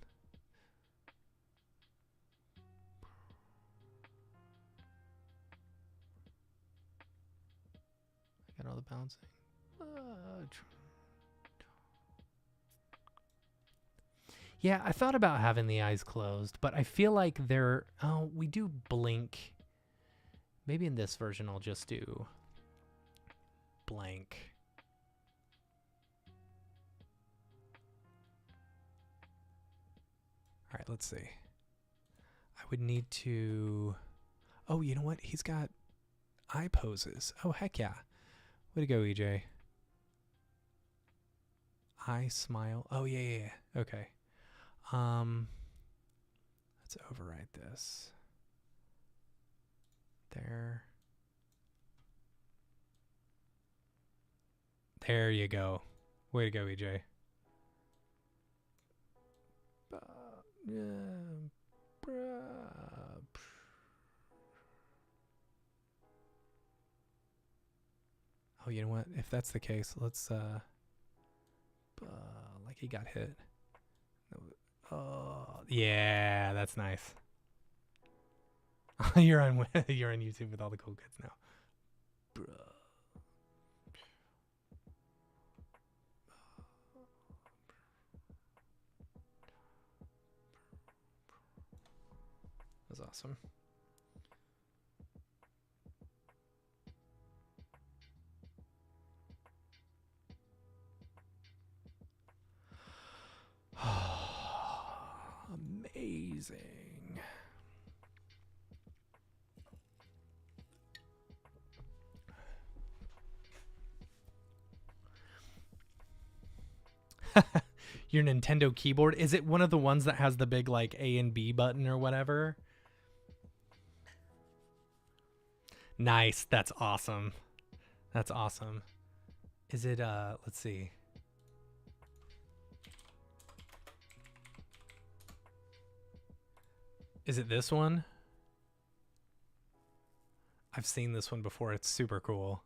I got all the bouncing. Yeah, I thought about having the eyes closed, but I feel like they're... Oh, we do blink. Maybe in this version I'll just do blank. All right, let's see. I would need to Oh, you know what? He's got eye poses. Oh, heck yeah. Way to go, EJ. Eye smile. Oh, yeah. Okay. Let's overwrite this. There. There you go. Way to go, EJ. Oh, you know what? If that's the case, let's like he got hit. Oh, yeah, that's nice. You're on YouTube with all the cool kids now. That was awesome. Amazing. Your Nintendo keyboard, is it one of the ones that has the big like A and B button or whatever? Nice. That's awesome. That's awesome. Is it let's see. Is it this one? I've seen this one before. It's super cool.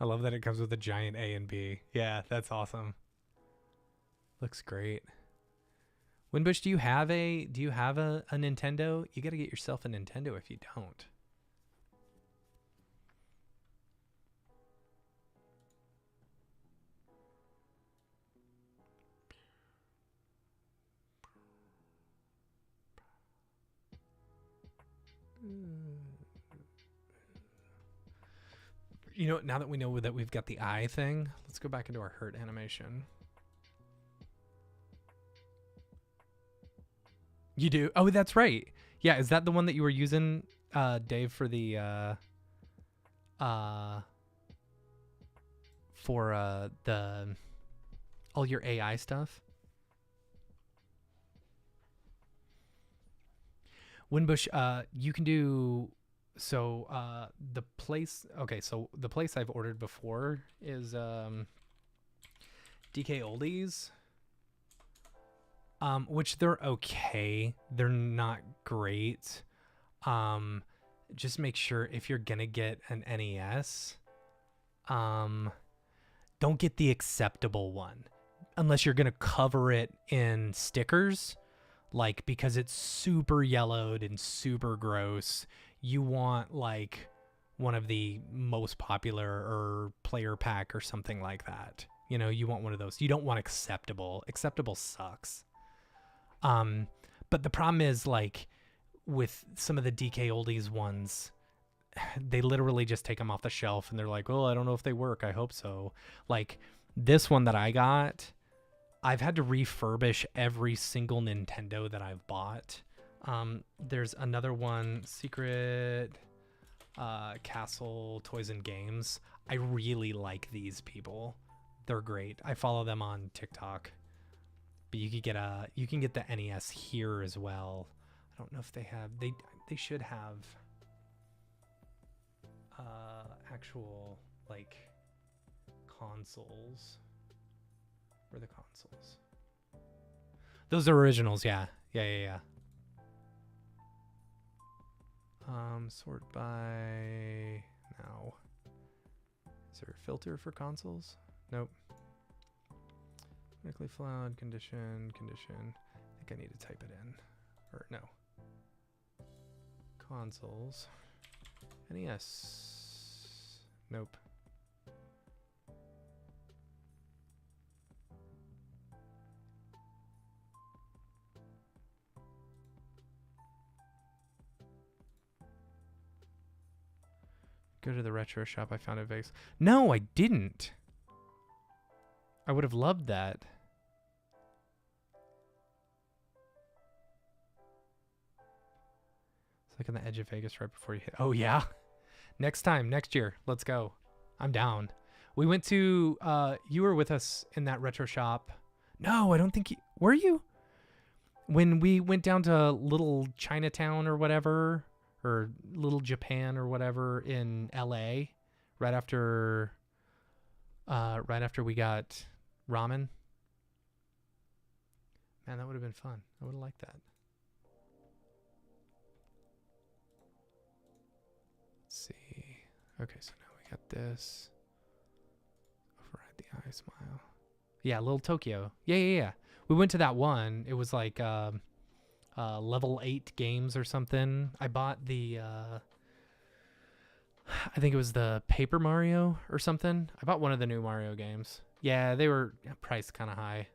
I love that it comes with a giant A and B. Yeah, that's awesome. Looks great. Winbush, do you have a Nintendo? You got to get yourself a Nintendo if you don't. You know, now that we know that we've got the eye thing, let's go back into our hurt animation. You do? Oh, that's right. Yeah, is that the one that you were using, Dave, for the all your AI stuff? Winbush, you can do so. The place I've ordered before is DK Oldies. Which they're okay. They're not great. Just make sure if you're gonna get an NES, don't get the acceptable one unless you're gonna cover it in stickers, like because it's super yellowed and super gross. You want like one of the most popular or player pack or something like that. You know, you want one of those. You don't want acceptable. Acceptable sucks. But the problem is like with some of the DK Oldies ones, they literally just take them off the shelf and they're like, well, I don't know if they work. I hope so. Like this one that I got, I've had to refurbish every single Nintendo that I've bought. There's another one, Secret Castle Toys and Games. I really like these people. They're great. I follow them on TikTok. But you can get the NES here as well. I don't know if they have. They should have actual like consoles. Where are the consoles? Those are originals, yeah. Sort by now. Is there a filter for consoles? Nope. Vertically flawed, condition. I think I need to type it in. Or no. Consoles. NES. Nope. Go to the retro shop. I found a Vegas. No, I didn't. I would have loved that. So It's like on the edge of Vegas right before you hit. Oh yeah. Next time, next year, let's go. I'm down. We went to you were with us in that retro shop. No, I don't think were you? When we went down to Little Chinatown or whatever, or Little Japan or whatever in LA right after we got ramen. Man, that would have been fun. I would have liked that. Let's see. Okay, so now we got this. Override the eye smile. Yeah, Little Tokyo. Yeah. We went to that one. It was like level 8 games or something. I bought the I think it was the Paper Mario or something. I bought one of the new Mario games. Yeah, they were priced kind of high.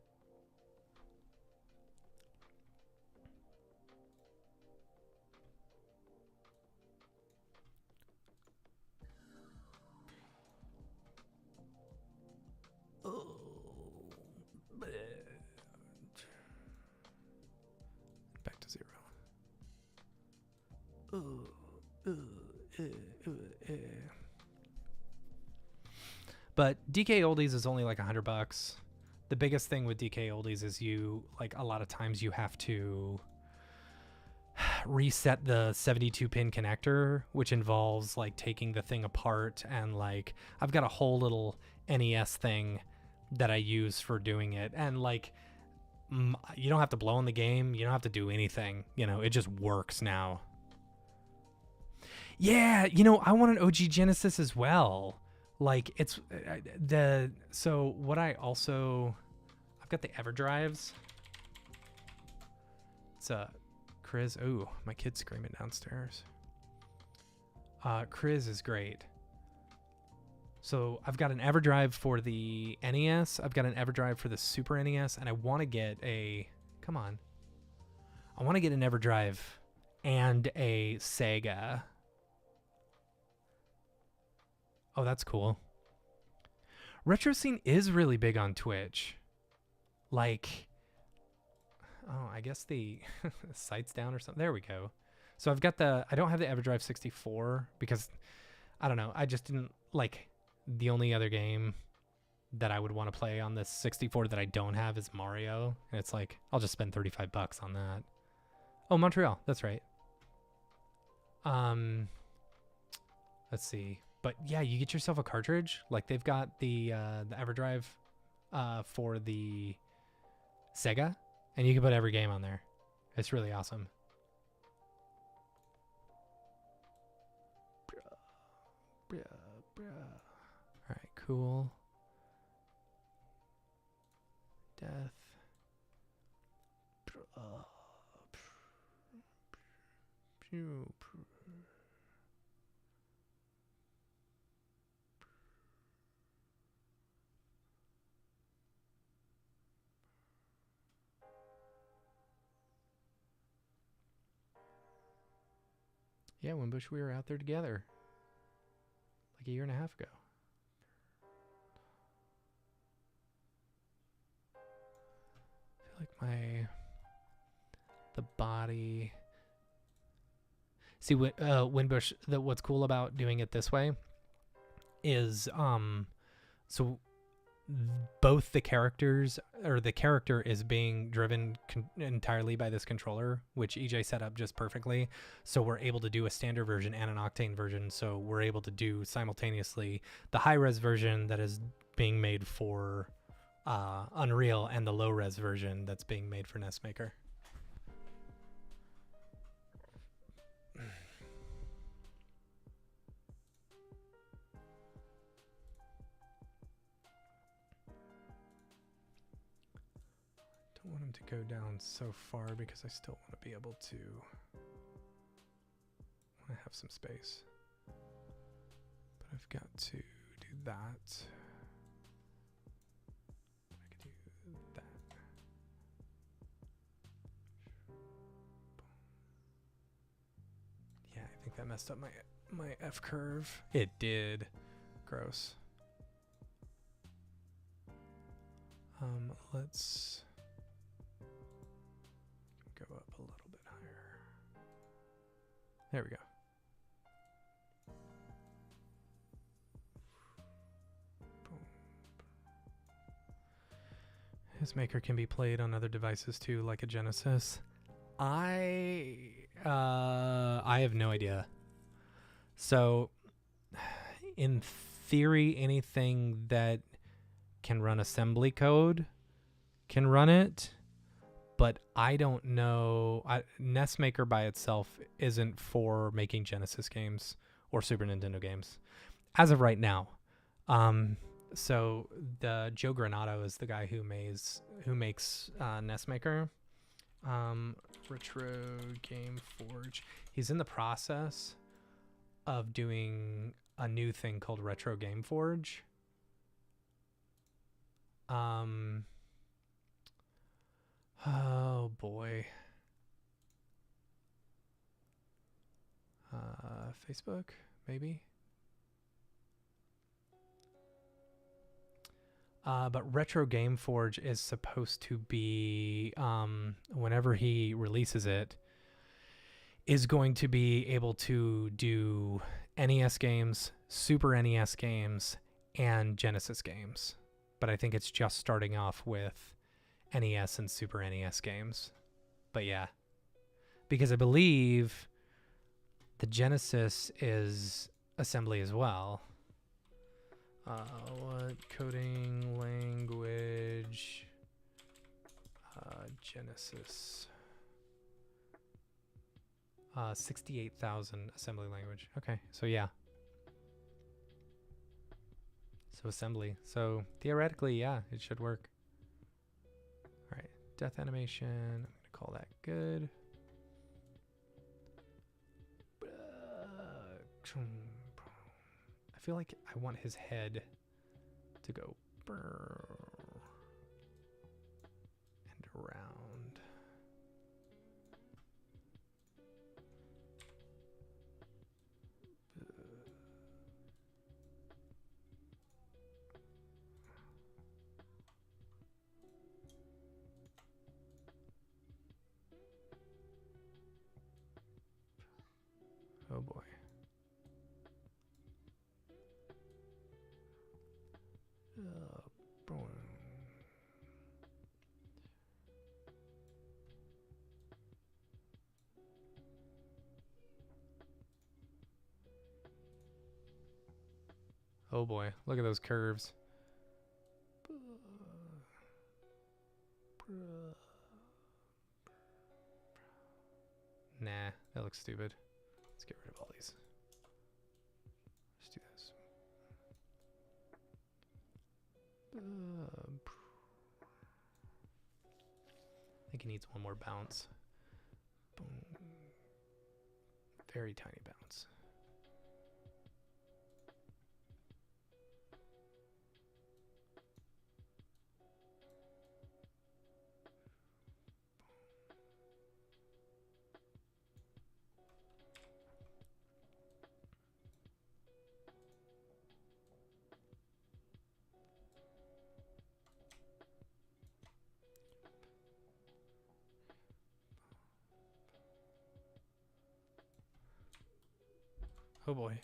Back to 0. But DK Oldies is only like $100. The biggest thing with DK Oldies is you like a lot of times you have to reset the 72-pin connector, which involves like taking the thing apart, and like I've got a whole little NES thing that I use for doing it, and like you don't have to blow in the game, you don't have to do anything, you know, it just works now. Yeah, you know, I want an OG Genesis as well. Like it's so what I've got the EverDrives. It's Chris. Ooh, my kid's screaming downstairs. Chris is great. So I've got an EverDrive for the NES. I've got an EverDrive for the Super NES, and I want to get I want to get an EverDrive and a Sega. Oh, that's cool. Retro Scene is really big on Twitch. Like, oh, I guess the site's down or something. There we go. So I don't have the EverDrive 64 because, I don't know, I just didn't like, the only other game that I would want to play on this 64 that I don't have is Mario. And it's like, I'll just spend $35 on that. Oh, Montreal. That's right. Let's see. But yeah, you get yourself a cartridge. Like they've got the EverDrive for the Sega, and you can put every game on there. It's really awesome. All right, cool. Death. Yeah, Wimbush, we were out there together like a year and a half ago. I feel like the body. See, Wimbush, what's cool about doing it this way is, so both the character is being driven entirely by this controller, which EJ set up just perfectly. So we're able to do a standard version and an Octane version. So we're able to do simultaneously the high res version that is being made for Unreal and the low res version that's being made for NESMaker. I want him to go down so far because I still want to be able to have some space. But I've got to do that. I could do that. Yeah, I think that messed up my F curve. It did. Gross. Let's go up a little bit higher. There we go. NESMaker can be played on other devices too, like a Genesis. I have no idea. So, in theory, anything that can run assembly code can run it, but I don't know. NESMaker by itself isn't for making Genesis games or Super Nintendo games as of right now. So the Joe Granato is the guy who makes NESMaker. Retro Game Forge. He's in the process of doing a new thing called Retro Game Forge. Oh boy. Facebook, maybe. But Retro Game Forge is supposed to be, whenever he releases it, is going to be able to do NES games, Super NES games, and Genesis games. But I think it's just starting off with NES and Super NES games. But yeah, because I believe the Genesis is assembly as well. What coding language? Genesis. 68,000 assembly language. Okay, so yeah. So assembly. So theoretically, yeah, it should work. All right, death animation. I'm gonna call that good. I feel like I want his head to go and around. Oh boy. Oh boy, look at those curves. Nah, that looks stupid. Let's get rid of all these. Let's do this. I think he needs one more bounce. Boom. Very tiny bounce. Oh boy.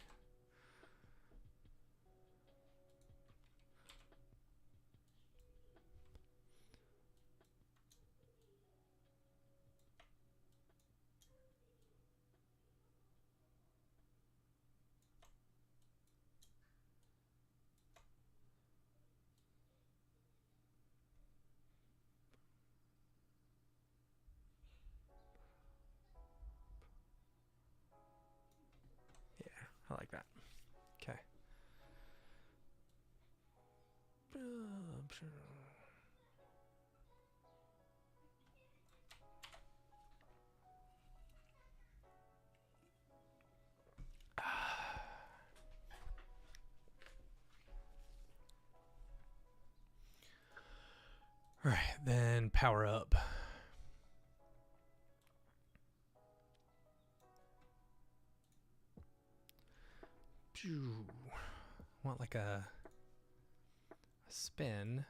Yeah, I like that. Okay. All right, then power up. Want like a spin.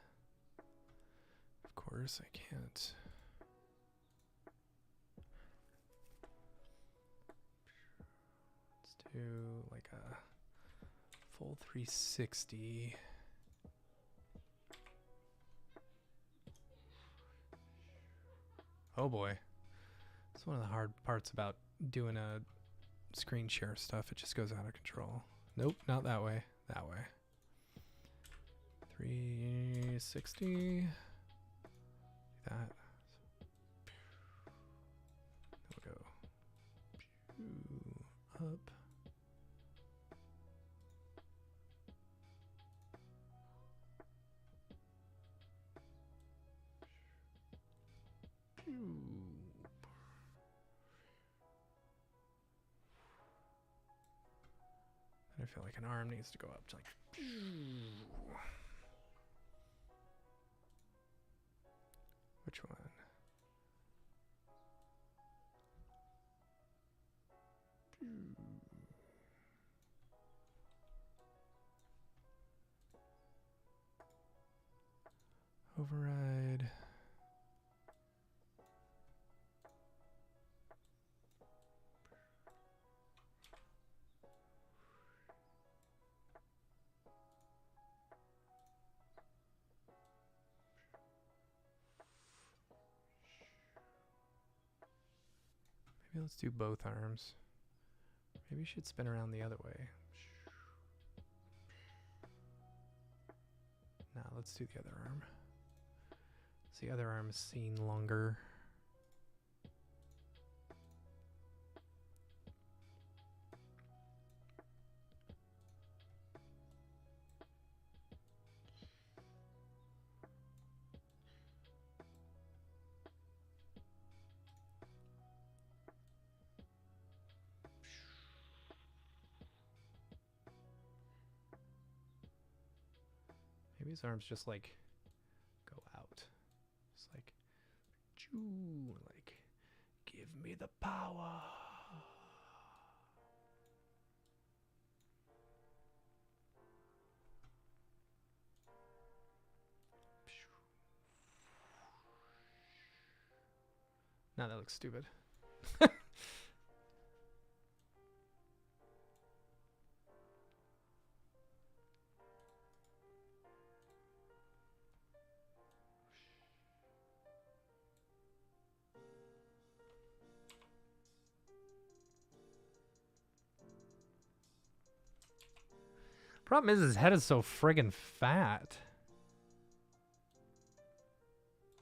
Of course, I can't. do like a full 360. Oh boy. It's one of the hard parts about doing a screen share stuff. It just goes out of control. Nope, not that way. That way. 360. That. We'll go up. I feel like an arm needs to go up to like. Which one? Override. Maybe let's do both arms. Maybe you should spin around the other way. Now let's do the other arm. So the other arm is seen longer. Maybe his arms just like go out. It's like, choo, like, give me the power. Now that looks stupid. Problem is his head is so friggin' fat.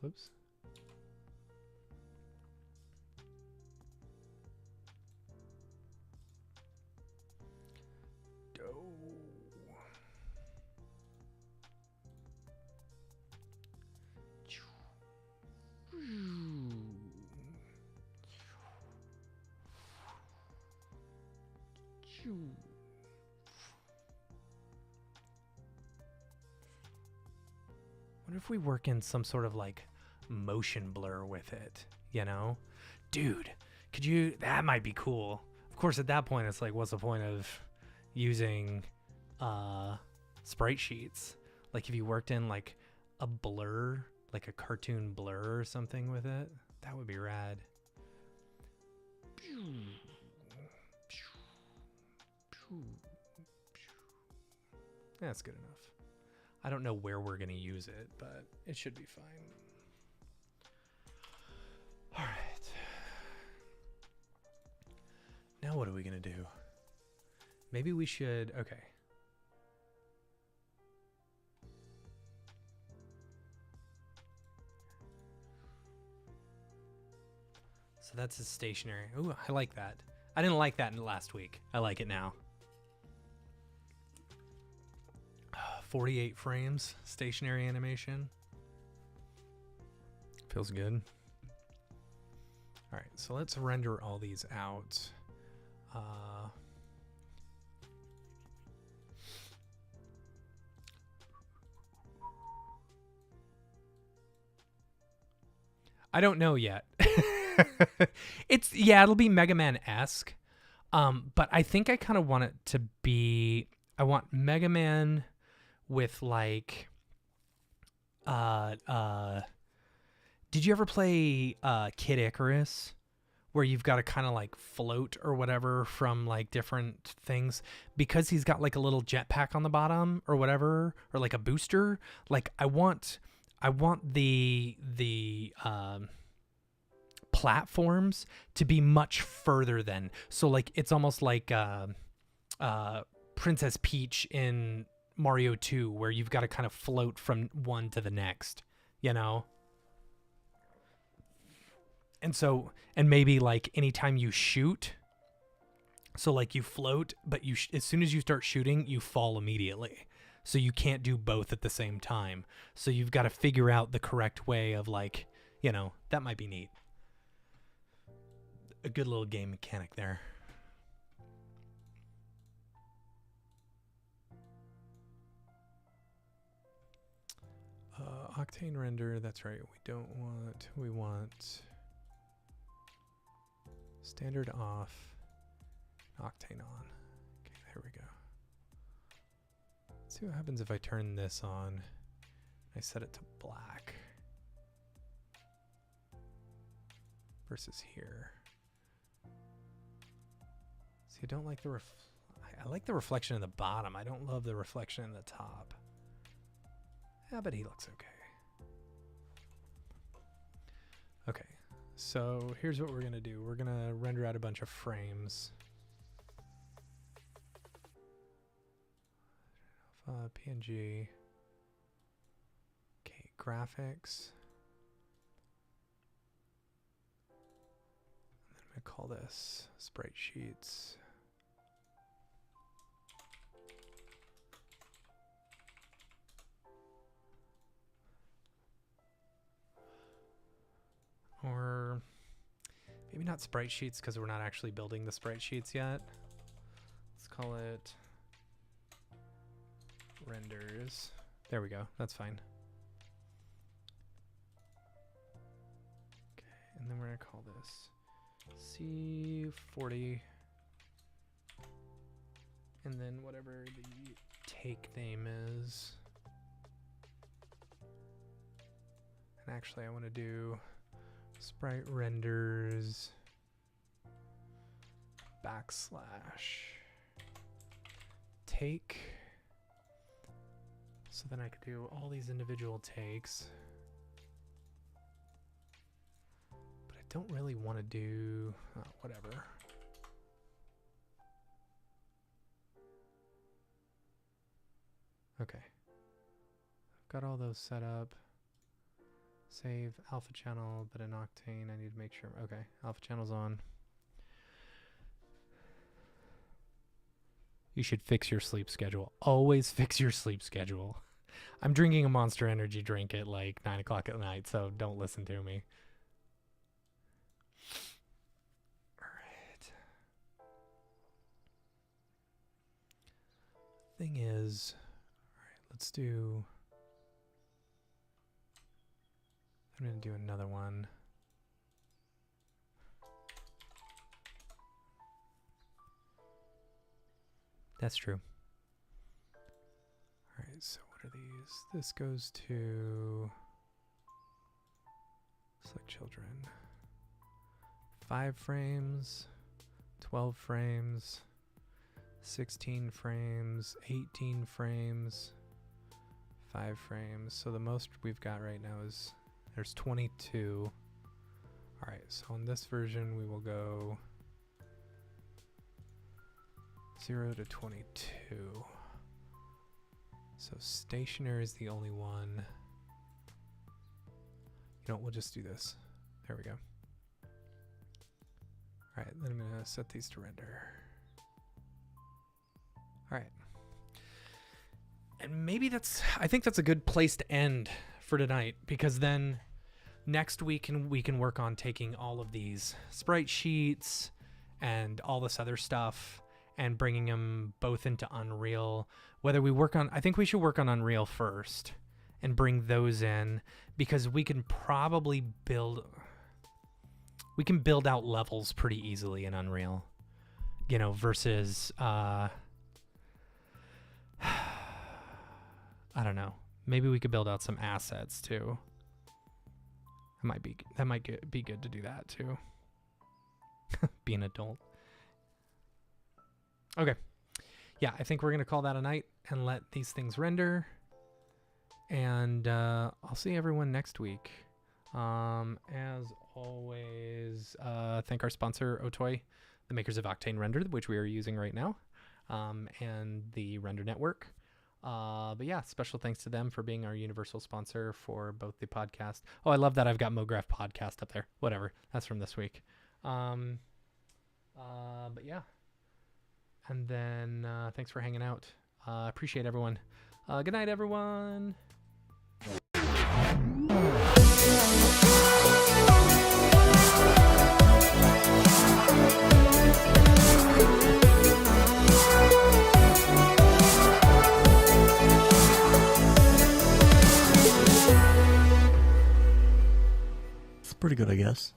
Whoops. What if we work in some sort of like motion blur with it, you know? Dude, could you, that might be cool. Of course, at that point, it's like, what's the point of using sprite sheets? Like if you worked in like a blur, like a cartoon blur or something with it, that would be rad. That's good enough. I don't know where we're going to use it, but it should be fine. All right. Now what are we going to do? Maybe we should, okay. So that's his stationary. Ooh, I like that. I didn't like that in last week. I like it now. 48 frames, stationary animation. Feels good. All right, so let's render all these out. I don't know yet. It'll be Mega Man-esque. But I think I kind of want it to be, I want Mega Man with like did you ever play Kid Icarus, where you've got to kind of like float or whatever from like different things, because he's got like a little jetpack on the bottom or whatever, or like a booster. Like I want the platforms to be much further than, so like it's almost like Princess Peach in Mario 2, where you've got to kind of float from one to the next, you know? And so, and maybe like anytime you shoot, so like you float, but as soon as you start shooting, you fall immediately. So you can't do both at the same time. So you've got to figure out the correct way of like, you know, that might be neat. A good little game mechanic there. Octane render, that's right. We want standard off, Octane on. Okay, there we go. Let's see what happens if I turn this on. I set it to black versus here. See, I don't like the I like the reflection in the bottom. I don't love the reflection in the top. Yeah, but he looks okay. Okay, so here's what we're gonna do. We're gonna render out a bunch of frames. PNG. Okay, graphics. And then I'm gonna call this sprite sheets. Or maybe not sprite sheets, because we're not actually building the sprite sheets yet. Let's call it renders. There we go. That's fine. Okay, and then we're going to call this C40. And then whatever the take name is. And actually, I want to do sprite renders / take. So then I could do all these individual takes. But I don't really want to do whatever. Okay. I've got all those set up. Save alpha channel, but in Octane I need to make sure. Okay, alpha channel's on. You should fix your sleep schedule. Always fix your sleep schedule. I'm drinking a Monster Energy drink at like 9 o'clock at night, so don't listen to me. Alright. Thing is, alright, let's do... I'm going to do another one. That's true. All right, so what are these? This goes to select children. 5 frames, 12 frames, 16 frames, 18 frames, 5 frames. So the most we've got right now is there's 22. All right, so on this version we will go 0 to 22. So stationary is the only one. You know what, we'll just do this. There we go. All right, then I'm gonna set these to render. All right. And maybe I think that's a good place to end for tonight, because then next week we can work on taking all of these sprite sheets and all this other stuff and bringing them both into Unreal. Whether we work on, I think we should work on Unreal first and bring those in, because we can probably build out levels pretty easily in Unreal, you know, versus, I don't know. Maybe we could build out some assets too. That might be good to do that too. Be an adult. Okay. Yeah, I think we're going to call that a night and let these things render. And I'll see everyone next week. As always, thank our sponsor, Otoy, the makers of Octane Render, which we are using right now, and the Render Network. But yeah, special thanks to them for being our universal sponsor for both the podcast. Oh, I love that I've got Mograph podcast up there. Whatever. That's from this week. But yeah. And then thanks for hanging out. Appreciate everyone. Good night, everyone. It's pretty good, I guess.